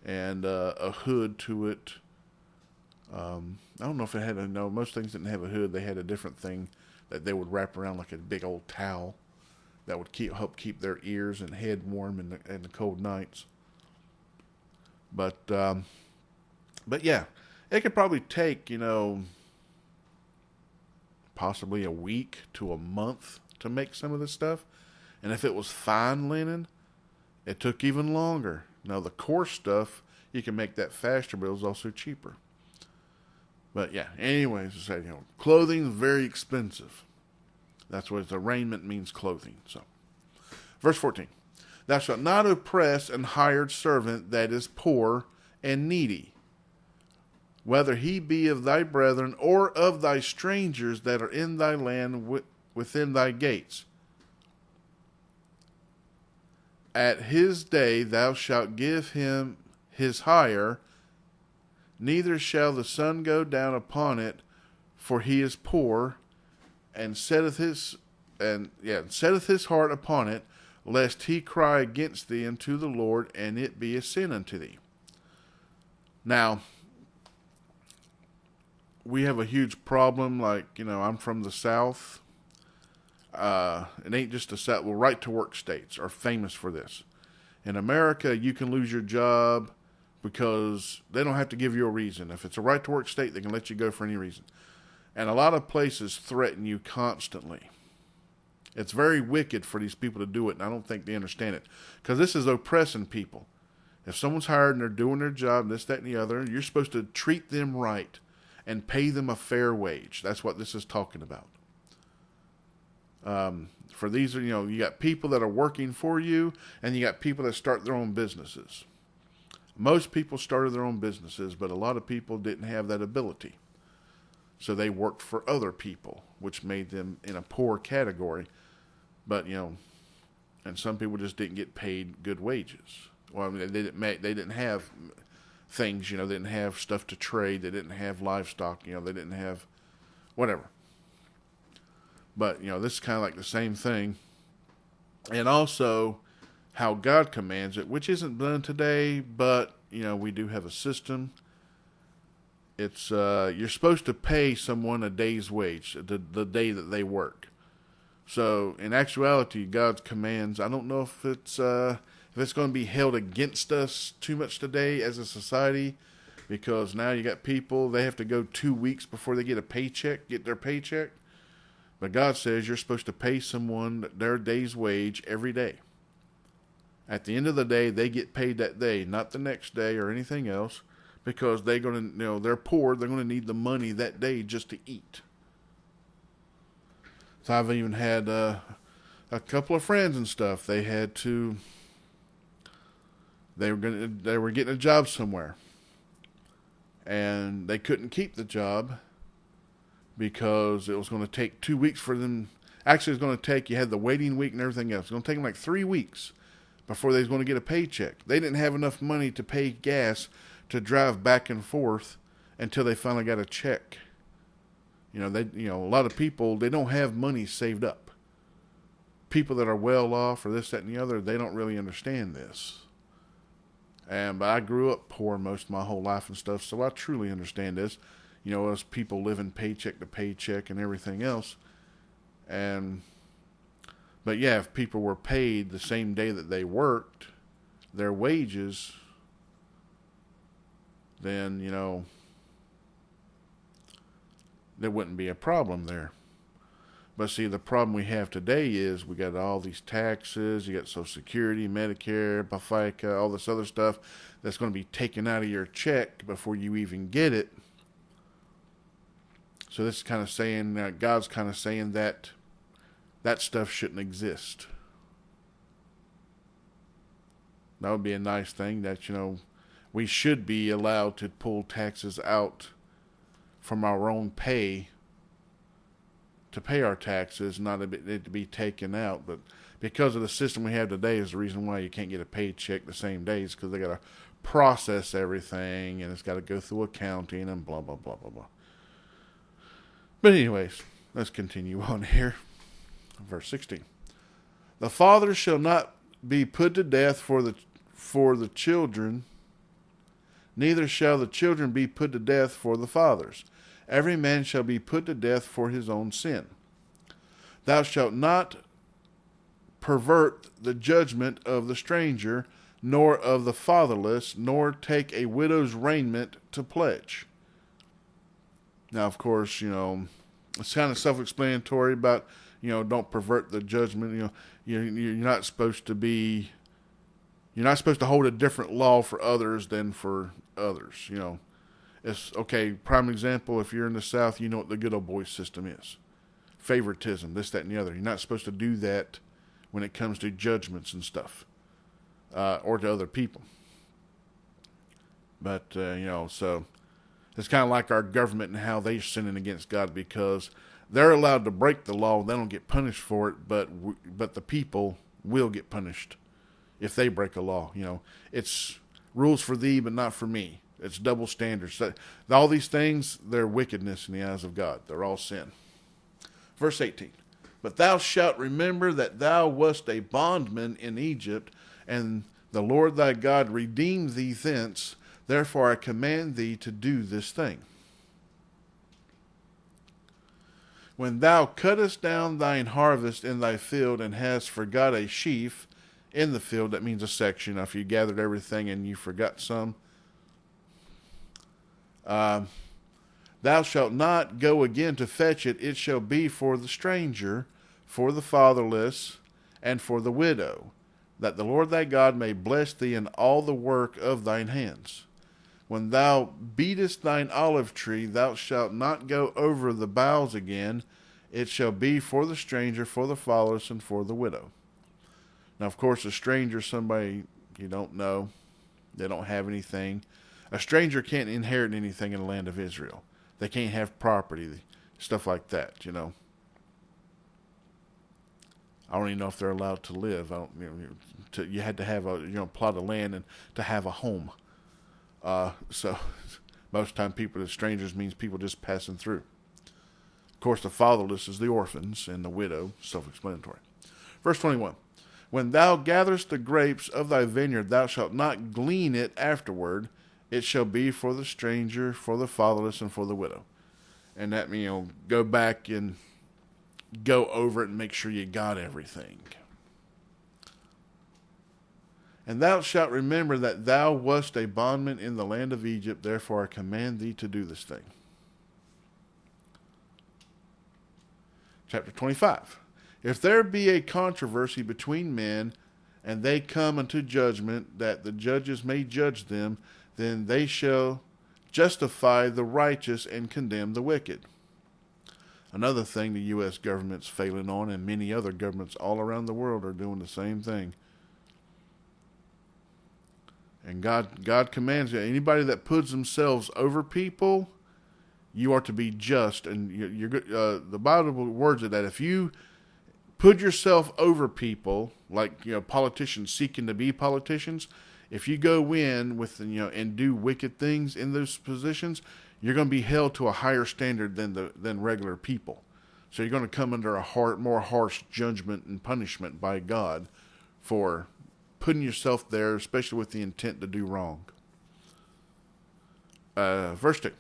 and a hood to it. I don't know if it had most things didn't have a hood. They had a different thing that they would wrap around like a big old towel that would help keep their ears and head warm in the cold nights. But yeah, it could probably take, possibly a week to a month to make some of this stuff. And if it was fine linen, it took even longer. Now, the coarse stuff, you can make that faster, but it was also cheaper. But yeah, anyways, I say, clothing is very expensive. That's what arraignment means, clothing. So, verse 14. Thou shalt not oppress an hired servant that is poor and needy, whether he be of thy brethren or of thy strangers that are in thy land within thy gates. At his day thou shalt give him his hire, neither shall the sun go down upon it, for he is poor, and setteth his heart upon it, lest he cry against thee unto the Lord, and it be a sin unto thee. Now, we have a huge problem. Like, I'm from the South. It ain't just the South. Well, right to work states are famous for this. In America, you can lose your job because they don't have to give you a reason. If it's a right to work state, they can let you go for any reason. And a lot of places threaten you constantly. It's very wicked for these people to do it, and I don't think they understand it. Because this is oppressing people. If someone's hired and they're doing their job, this, that, and the other, you're supposed to treat them right and pay them a fair wage. That's what this is talking about. For these, you got people that are working for you, and you got people that start their own businesses. Most people started their own businesses, but a lot of people didn't have that ability. So they worked for other people, which made them in a poor category. But, and some people just didn't get paid good wages. Well, I mean, they didn't have things, they didn't have stuff to trade. They didn't have livestock, they didn't have whatever. But, this is kind of like the same thing. And also how God commands it, which isn't done today, but, we do have a system. It's, you're supposed to pay someone a day's wage, the day that they work. So, in actuality, God's commands, I don't know if it's going to be held against us too much today as a society, because now you got people, they have to go 2 weeks before they get their paycheck. But God says you're supposed to pay someone their day's wage every day. At the end of the day, they get paid that day, not the next day or anything else, because they're going to, they're poor. They're going to need the money that day just to eat. So I've even had a couple of friends and stuff. They were getting a job somewhere, and they couldn't keep the job because it was going to take 2 weeks for them. Actually, it was going to take, you had the waiting week and everything else. It was going to take them like 3 weeks before they was going to get a paycheck. They didn't have enough money to pay gas to drive back and forth until they finally got a check. A lot of people, they don't have money saved up. People that are well off or this, that, and the other, they don't really understand this. But I grew up poor most of my whole life and stuff, so I truly understand this. Us people living paycheck to paycheck and everything else. But yeah, if people were paid the same day that they worked, their wages, then, there wouldn't be a problem there. But see, the problem we have today is we got all these taxes. You got Social Security, Medicare, FICA, all this other stuff that's going to be taken out of your check before you even get it. So this is kind of saying, God's kind of saying that stuff shouldn't exist. That would be a nice thing that, we should be allowed to pull taxes out from our own pay to pay our taxes, not it to be taken out. But because of the system we have today is the reason why you can't get a paycheck the same day, is because they got to process everything, and it's got to go through accounting and blah, blah, blah, blah, blah. But anyways, let's continue on here. Verse 16. The father shall not be put to death for the children, neither shall the children be put to death for the fathers. Every man shall be put to death for his own sin. Thou shalt not pervert the judgment of the stranger, nor of the fatherless, nor take a widow's raiment to pledge. Now, of course, it's kind of self-explanatory about, don't pervert the judgment. You're not supposed to hold a different law for others than for others. It's okay. Prime example, if you're in the South, you know what the good old boy system is. Favoritism, this, that, and the other. You're not supposed to do that when it comes to judgments and stuff, or to other people. But, so it's kind of like our government and how they're sinning against God, because they're allowed to break the law. They don't get punished for it, but the people will get punished if they break a law. It's rules for thee, but not for me. It's double standards. All these things, they're wickedness in the eyes of God. They're all sin. Verse 18. But thou shalt remember that thou wast a bondman in Egypt, and the Lord thy God redeemed thee thence. Therefore I command thee to do this thing. When thou cuttest down thine harvest in thy field, and hast forgot a sheaf in the field, that means a section. Now, if you gathered everything and you forgot some, thou shalt not go again to fetch it. It shall be for the stranger, for the fatherless, and for the widow, that the Lord thy God may bless thee in all the work of thine hands. When thou beatest thine olive tree, thou shalt not go over the boughs again. It shall be for the stranger, for the fatherless, and for the widow. Now, of course, a stranger is somebody you don't know. They don't have anything. A stranger can't inherit anything in the land of Israel. They can't have property, stuff like that, I don't even know if they're allowed to live. You had to have a plot of land and to have a home. So most of the time, strangers means people just passing through. Of course, the fatherless is the orphans, and the widow, self-explanatory. Verse 21. When thou gatherest the grapes of thy vineyard, thou shalt not glean it afterward. It shall be for the stranger, for the fatherless, and for the widow. And that means, go back and go over it and make sure you got everything. And thou shalt remember that thou wast a bondman in the land of Egypt. Therefore I command thee to do this thing. Chapter 25. If there be a controversy between men, and they come unto judgment, that the judges may judge them, then they shall justify the righteous and condemn the wicked. Another thing the U.S. government's failing on, and many other governments all around the world are doing the same thing. And God commands you, anybody that puts themselves over people, you are to be just. And the Bible words it that if you put yourself over people, like politicians seeking to be politicians, if you go in with and do wicked things in those positions, you're going to be held to a higher standard than regular people. So you're going to come under a more harsh judgment and punishment by God for putting yourself there, especially with the intent to do wrong. Verse 2.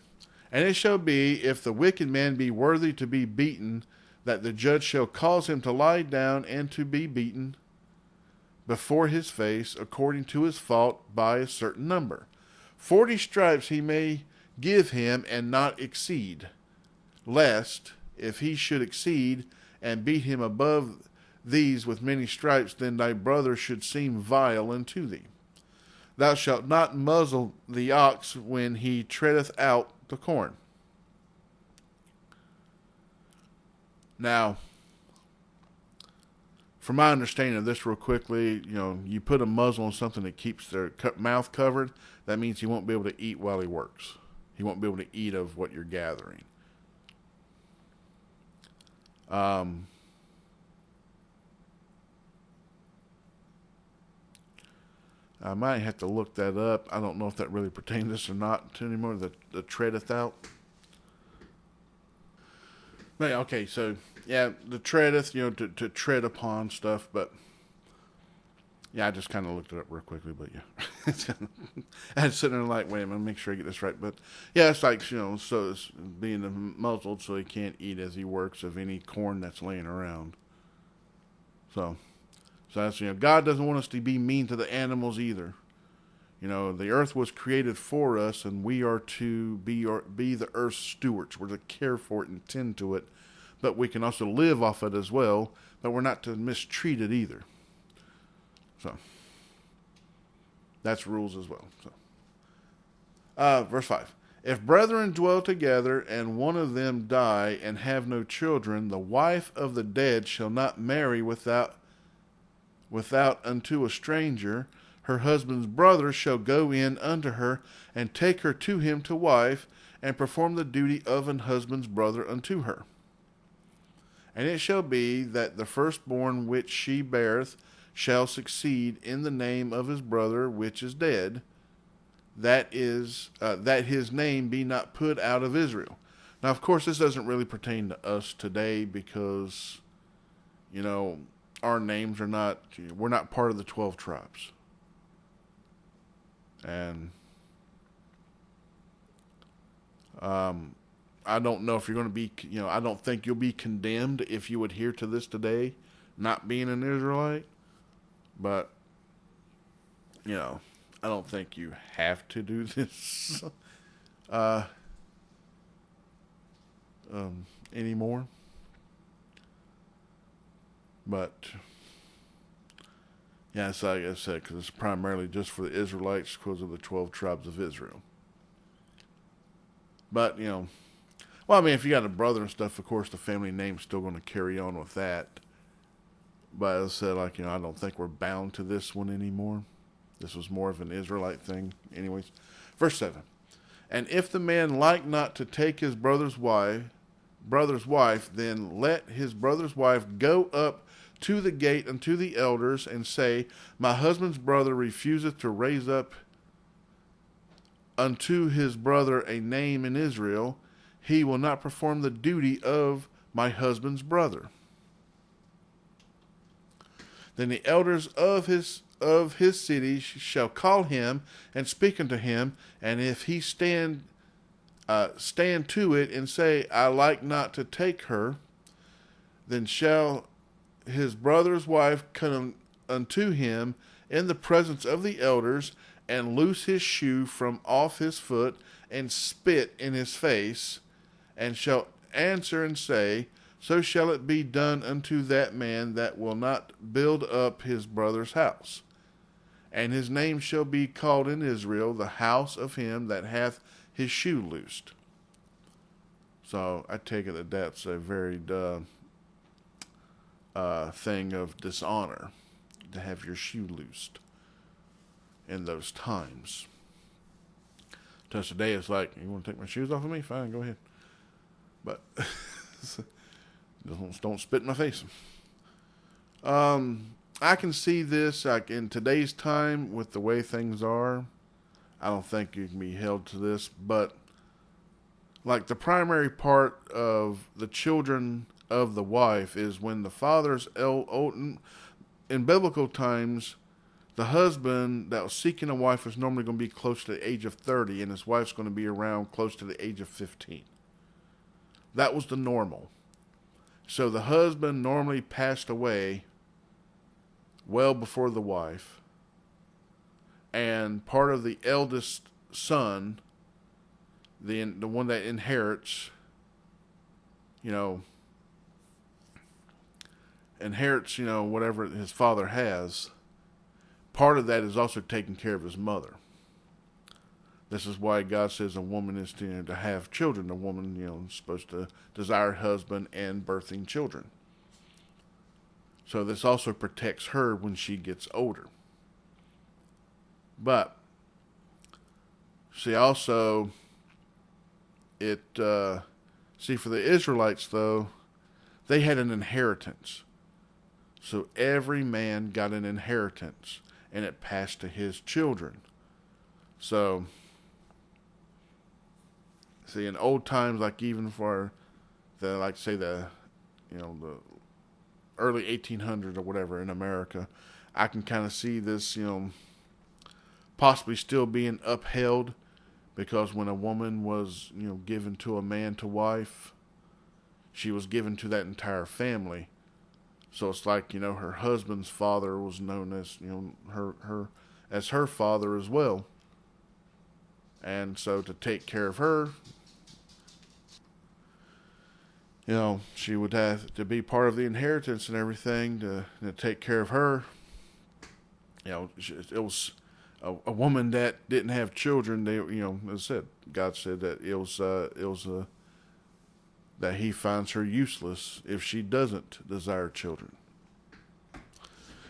And it shall be, if the wicked man be worthy to be beaten, that the judge shall cause him to lie down and to be beaten before his face, according to his fault, by a certain number. 40 stripes he may give him, and not exceed, lest, if he should exceed, and beat him above these with many stripes, then thy brother should seem vile unto thee. Thou shalt not muzzle the ox when he treadeth out the corn. Now, from my understanding of this real quickly, you put a muzzle on something that keeps their mouth covered, that means he won't be able to eat while he works. He won't be able to eat of what you're gathering. I might have to look that up. I don't know if that really pertains to this or not anymore. The treadeth out. But, okay, so yeah, the treadeth, to tread upon stuff. But yeah, I just kind of looked it up real quickly. But yeah, I had to sit there and like, wait a minute, make sure I get this right. But yeah, it's like so it's being muzzled so he can't eat as he works of any corn that's laying around. So that's God doesn't want us to be mean to the animals either. The earth was created for us, and we are to be the earth's stewards. We're to care for it and tend to it, but we can also live off it as well. But we're not to mistreat it either. So that's rules as well. So, verse 5: If brethren dwell together, and one of them die and have no children, the wife of the dead shall not marry without unto a stranger. Her husband's brother shall go in unto her, and take her to him to wife, and perform the duty of an husband's brother unto her. And it shall be that the firstborn which she beareth shall succeed in the name of his brother which is dead, that his name be not put out of Israel. Now, of course, this doesn't really pertain to us today because, our names we're not part of the 12 tribes. And I don't know if you're going to be, I don't think you'll be condemned if you adhere to this today, not being an Israelite. But, I don't think you have to do this anymore. But yeah, it's like I said, because it's primarily just for the Israelites because of the 12 tribes of Israel. But, if you got a brother and stuff, of course, the family name's still going to carry on with that. But as I said, I don't think we're bound to this one anymore. This was more of an Israelite thing. Anyways, verse 7. And if the man like not to take his brother's wife, then let his brother's wife go up to the gate unto the elders, and say, My husband's brother refuseth to raise up unto his brother a name in Israel. He will not perform the duty of my husband's brother. Then the elders of his city shall call him and speak unto him, and if he stand to it and say, I like not to take her, then shall his brother's wife come unto him in the presence of the elders, and loose his shoe from off his foot, and spit in his face, and shall answer and say, So shall it be done unto that man that will not build up his brother's house. And his name shall be called in Israel, the house of him that hath his shoe loosed. So I take it that that's a very thing of dishonor, to have your shoe loosed in those times. So today it's like, you want to take my shoes off of me? Fine, go ahead. But don't spit in my face. I can see this like in today's time with the way things are. I don't think you can be held to this, but like the primary part of the children of the wife is when the father's in biblical times, the husband that was seeking a wife was normally going to be close to the age of 30, and his wife's going to be around close to the age of 15. That was the normal. So the husband normally passed away well before the wife, and part of the eldest son, the one that inherits, whatever his father has, part of that is also taking care of his mother. This is why God says a woman is to have children. A woman, is supposed to desire a husband and birthing children. So this also protects her when she gets older. But, see, also, See, for the Israelites, though, they had an inheritance. So every man got an inheritance, and it passed to his children. So, see, in old times, like even for the, like say the early 1800s or whatever in America, I can kind of see this, possibly still being upheld, because when a woman was, given to a man to wife, she was given to that entire family. So it's like, her husband's father was known as, her father as well. And so to take care of her, she would have to be part of the inheritance and everything to take care of her. It was a woman that didn't have children. They, as I said, God said that it was that He finds her useless if she doesn't desire children.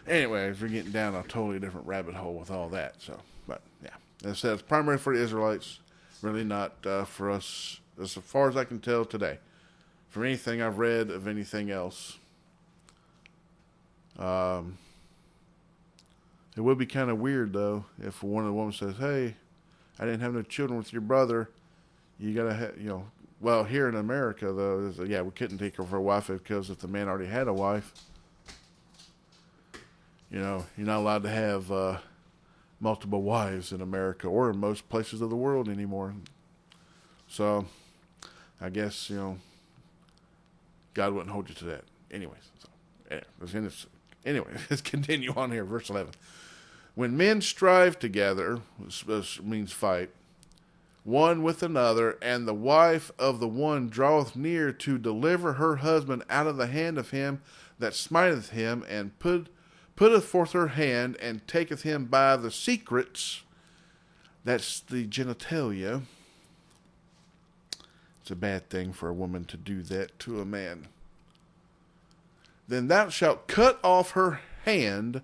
Anyways, we're getting down a totally different rabbit hole with all that. So, but yeah, as I said, it's primarily for the Israelites, really not for us, as far as I can tell today. From anything I've read of anything else, it would be kind of weird though if one of the women says, "Hey, I didn't have no children with your brother. You gotta have, Well, here in America though, we couldn't take her for a wife because if the man already had a wife, you're not allowed to have multiple wives in America or in most places of the world anymore. So, I guess God wouldn't hold you to that. Anyways, let's continue on here. Verse 11. When men strive together, this means fight, one with another, and the wife of the one draweth near to deliver her husband out of the hand of him that smiteth him, and putteth forth her hand, and taketh him by the secrets, that's the genitalia. It's a bad thing for a woman to do that to a man. Then thou shalt cut off her hand,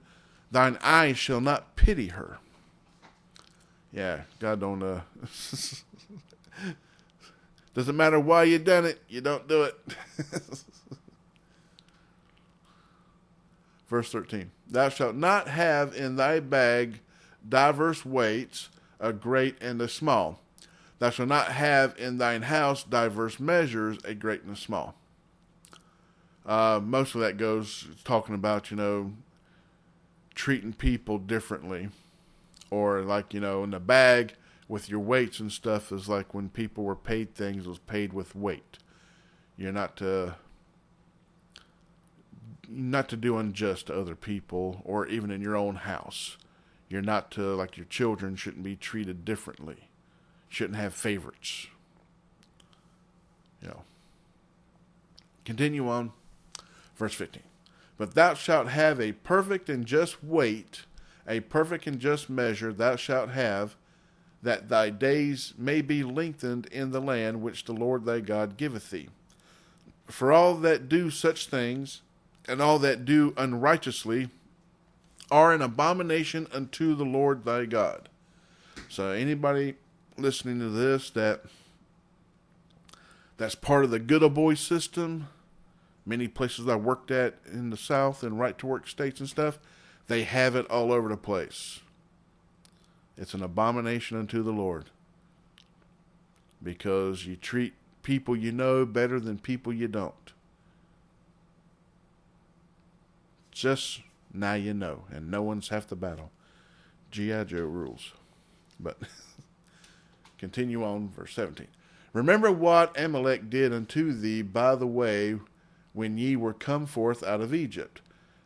thine eye shall not pity her. Yeah, God don't, doesn't matter why you done it, you don't do it. Verse 13. Thou shalt not have in thy bag diverse weights, a great and a small. Thou shalt not have in thine house diverse measures, a great and a small. Most of that goes talking about, treating people differently. Or like, in the bag with your weights and stuff is like when people were paid things, it was paid with weight. You're not to do unjust to other people or even in your own house. You're not to, like your children shouldn't be treated differently. Shouldn't have favorites. Continue on. Verse 15. But thou shalt have a perfect and just weight, a perfect and just measure thou shalt have, that thy days may be lengthened in the land which the Lord thy God giveth thee. For all that do such things, and all that do unrighteously, are an abomination unto the Lord thy God. So anybody listening to this that's part of the good old boy system, many places I worked at in the South and right to work states and stuff, they have it all over the place. It's an abomination unto the Lord. Because you treat people better than people you don't. Just now you know, and no one's half the battle. G.I. Joe rules. But continue on, verse 17. Remember what Amalek did unto thee by the way when ye were come forth out of Egypt,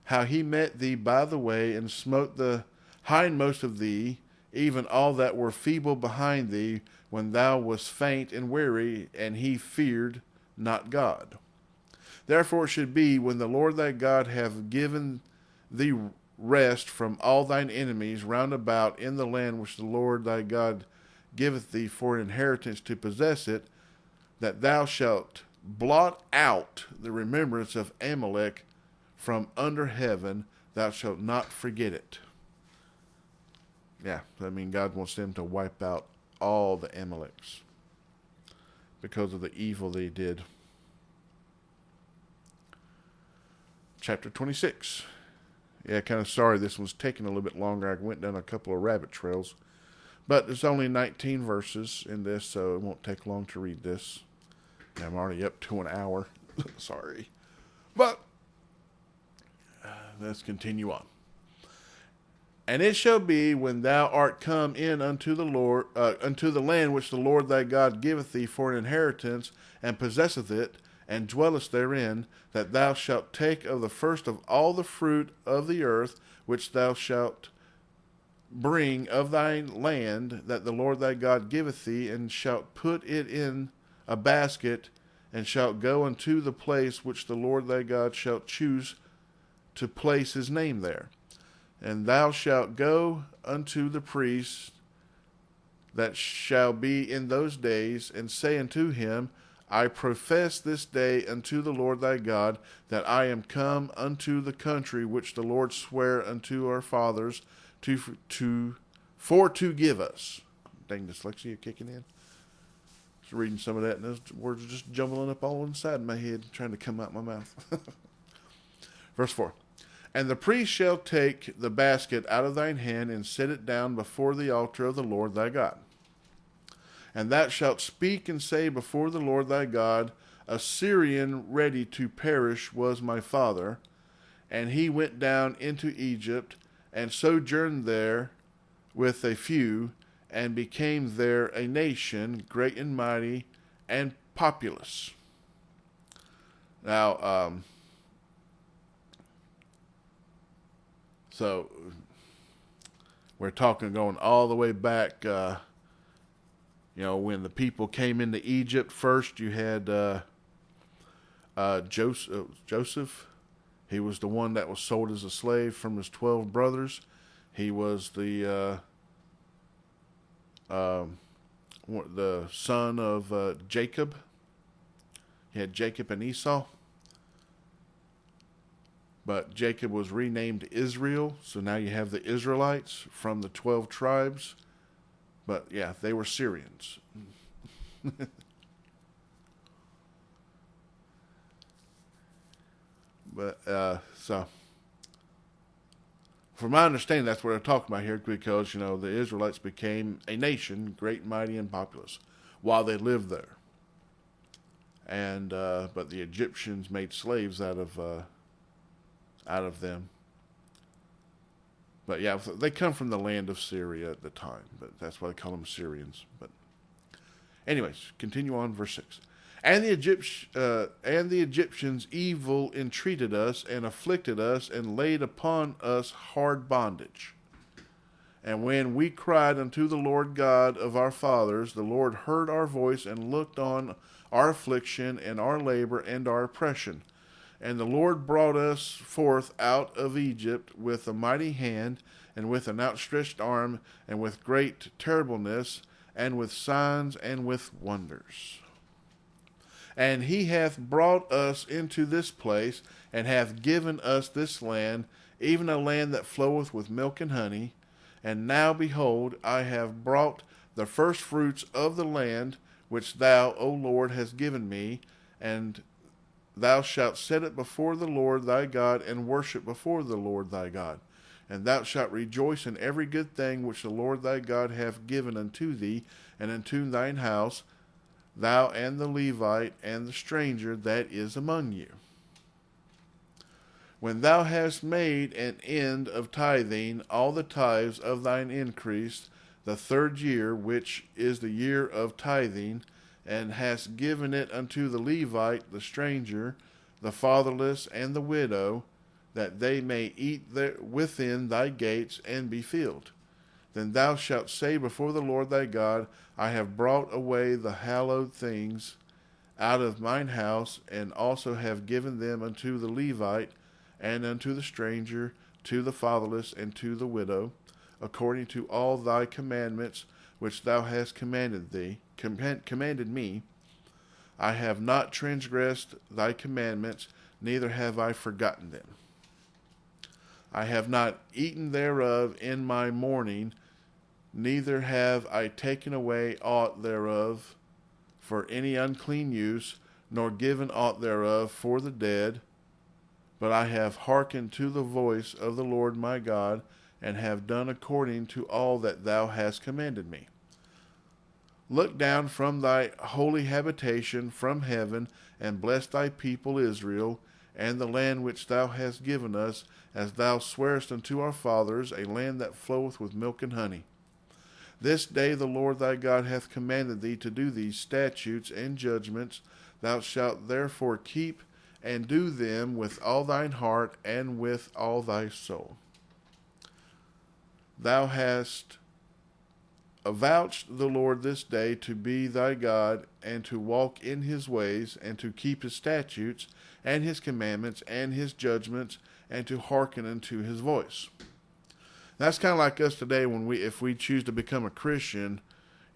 how he met thee by the way, and smote the hindmost of thee, even all that were feeble behind thee, when thou wast faint and weary, and he feared not God. Therefore it should be, when the Lord thy God hath given thee rest from all thine enemies round about in the land which the Lord thy God giveth thee for an inheritance to possess it, that thou shalt blot out the remembrance of Amalek from under heaven, thou shalt not forget it. Yeah, God wants them to wipe out all the Amaleks. because of the evil they did. Chapter 26. Yeah, kind of sorry this one's taking a little bit longer. I went down a couple of rabbit trails. But there's only 19 verses in this, so it won't take long to read this. I'm already up to an hour. Sorry. But let's continue on. And it shall be when thou art come in unto the Lord, unto the land which the Lord thy God giveth thee for an inheritance, and possesseth it, and dwellest therein, that thou shalt take of the first of all the fruit of the earth, which thou shalt bring of thy land, that the Lord thy God giveth thee, and shalt put it in a basket, and shalt go unto the place which the Lord thy God shalt choose to place his name there. And thou shalt go unto the priest that shall be in those days, and say unto him, I profess this day unto the Lord thy God, that I am come unto the country which the Lord sware unto our fathers for to give us. Dang, dyslexia kicking in. Just reading some of that, and those words are just jumbling up all inside my head, trying to come out my mouth. Verse 4. And the priest shall take the basket out of thine hand, and set it down before the altar of the Lord thy God. And thou shalt speak and say before the Lord thy God, a Syrian ready to perish was my father, and he went down into Egypt, and sojourned there with a few, and became there a nation, great and mighty, and populous. Now, so we're talking going all the way back, when the people came into Egypt first, you had Joseph. He was the one that was sold as a slave from his 12 brothers. He was the son of Jacob. He had Jacob and Esau. But Jacob was renamed Israel, so now you have the Israelites from the 12 tribes. But yeah, they were Syrians. But so, from my understanding, that's what I'm talking about here, because the Israelites became a nation, great, mighty, and populous, while they lived there. And but the Egyptians made slaves out of them. But yeah, they come from the land of Syria at the time, but that's why they call them Syrians. But anyways, continue on, verse 6. And the Egyptians evil entreated us, and afflicted us, and laid upon us hard bondage. And when we cried unto the Lord God of our fathers, the Lord heard our voice, and looked on our affliction, and our labor, and our oppression. And the Lord brought us forth out of Egypt with a mighty hand, and with an outstretched arm, and with great terribleness, and with signs, and with wonders. And he hath brought us into this place, and hath given us this land, even a land that floweth with milk and honey. And now, behold, I have brought the first fruits of the land, which thou, O Lord, hast given me, and thou shalt set it before the Lord thy God, and worship before the Lord thy God. And thou shalt rejoice in every good thing which the Lord thy God hath given unto thee, and unto thine house, thou and the Levite and the stranger that is among you. When thou hast made an end of tithing all the tithes of thine increase, the third year, which is the year of tithing, and hast given it unto the Levite, the stranger, the fatherless, and the widow, that they may eat within thy gates and be filled. Then thou shalt say before the Lord thy God, I have brought away the hallowed things out of mine house, and also have given them unto the Levite, and unto the stranger, to the fatherless, and to the widow, according to all thy commandments which thou hast commanded me. I have not transgressed thy commandments, neither have I forgotten them. I have not eaten thereof in my mourning, neither have I taken away aught thereof for any unclean use, nor given aught thereof for the dead. But I have hearkened to the voice of the Lord my God, and have done according to all that thou hast commanded me. Look down from thy holy habitation from heaven, and bless thy people Israel, and the land which thou hast given us, as thou swarest unto our fathers, a land that floweth with milk and honey. This day the Lord thy God hath commanded thee to do these statutes and judgments. Thou shalt therefore keep and do them with all thine heart and with all thy soul. Thou hast avouched the Lord this day to be thy God, and to walk in his ways, and to keep his statutes, and his commandments, and his judgments, and to hearken unto his voice. That's kind of like us today when if we choose to become a Christian,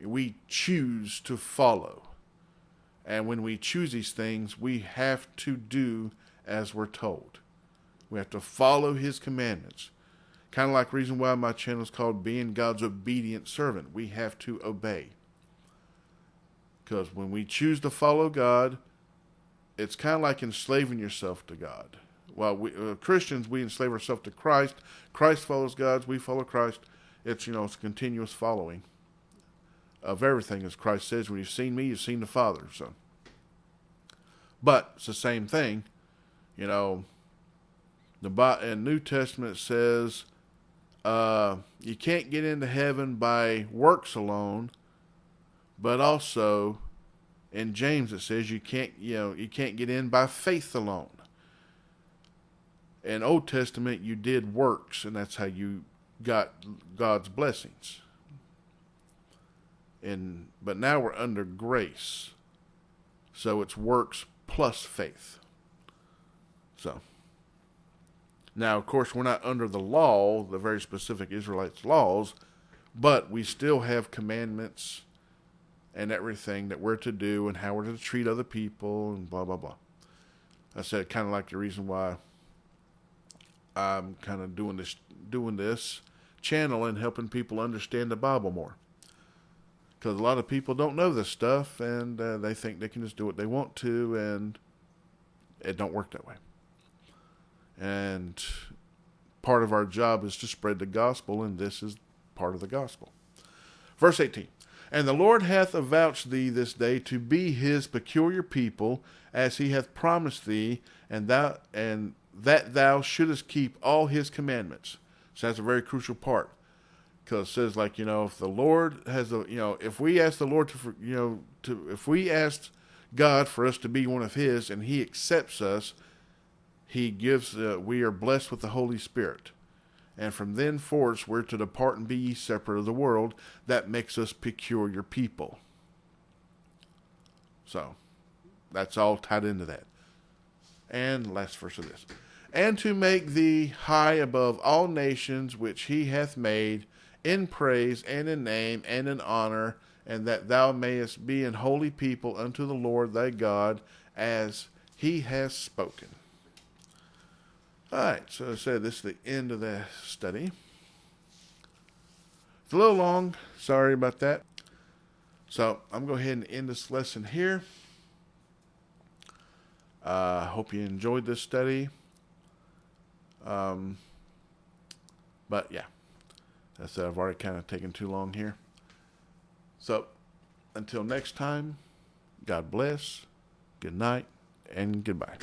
we choose to follow. And when we choose these things, we have to do as we're told. We have to follow his commandments. Kind of like the reason why my channel is called Being God's Obedient Servant. We have to obey. Because when we choose to follow God, it's kind of like enslaving yourself to God. While we Christians, we enslave ourselves to Christ. Christ follows God. We follow Christ. It's it's a continuous following of everything, as Christ says. When you've seen me, you've seen the Father. So, but it's the same thing. The New Testament says you can't get into heaven by works alone, but also in James it says you can't get in by faith alone. In Old Testament, you did works, and that's how you got God's blessings. But now we're under grace, so it's works plus faith. So now, of course, we're not under the law, the very specific Israelites' laws, but we still have commandments and everything that we're to do and how we're to treat other people and blah, blah, blah. I said kind of like the reason why I'm kind of doing this channel and helping people understand the Bible more. Because a lot of people don't know this stuff, and they think they can just do what they want to, and it don't work that way. And part of our job is to spread the gospel, and this is part of the gospel. Verse 18, And the Lord hath avouched thee this day to be his peculiar people, as he hath promised thee, and that thou shouldest keep all his commandments. So that's a very crucial part. Because it says, if the Lord has if we ask the Lord if we ask God for us to be one of his, and he accepts us, he gives, we are blessed with the Holy Spirit. And from then forth, we're to depart and be ye separate of the world. That makes us peculiar people. So, that's all tied into that. And last verse of this. And to make thee high above all nations which he hath made, in praise and in name and in honor, and that thou mayest be an holy people unto the Lord thy God, as he has spoken. All right, so I said this is the end of the study. It's a little long. Sorry about that. So I'm going to go ahead and end this lesson here. I hope you enjoyed this study. But yeah, I said I've already kind of taken too long here. So until next time, God bless, good night, and goodbye.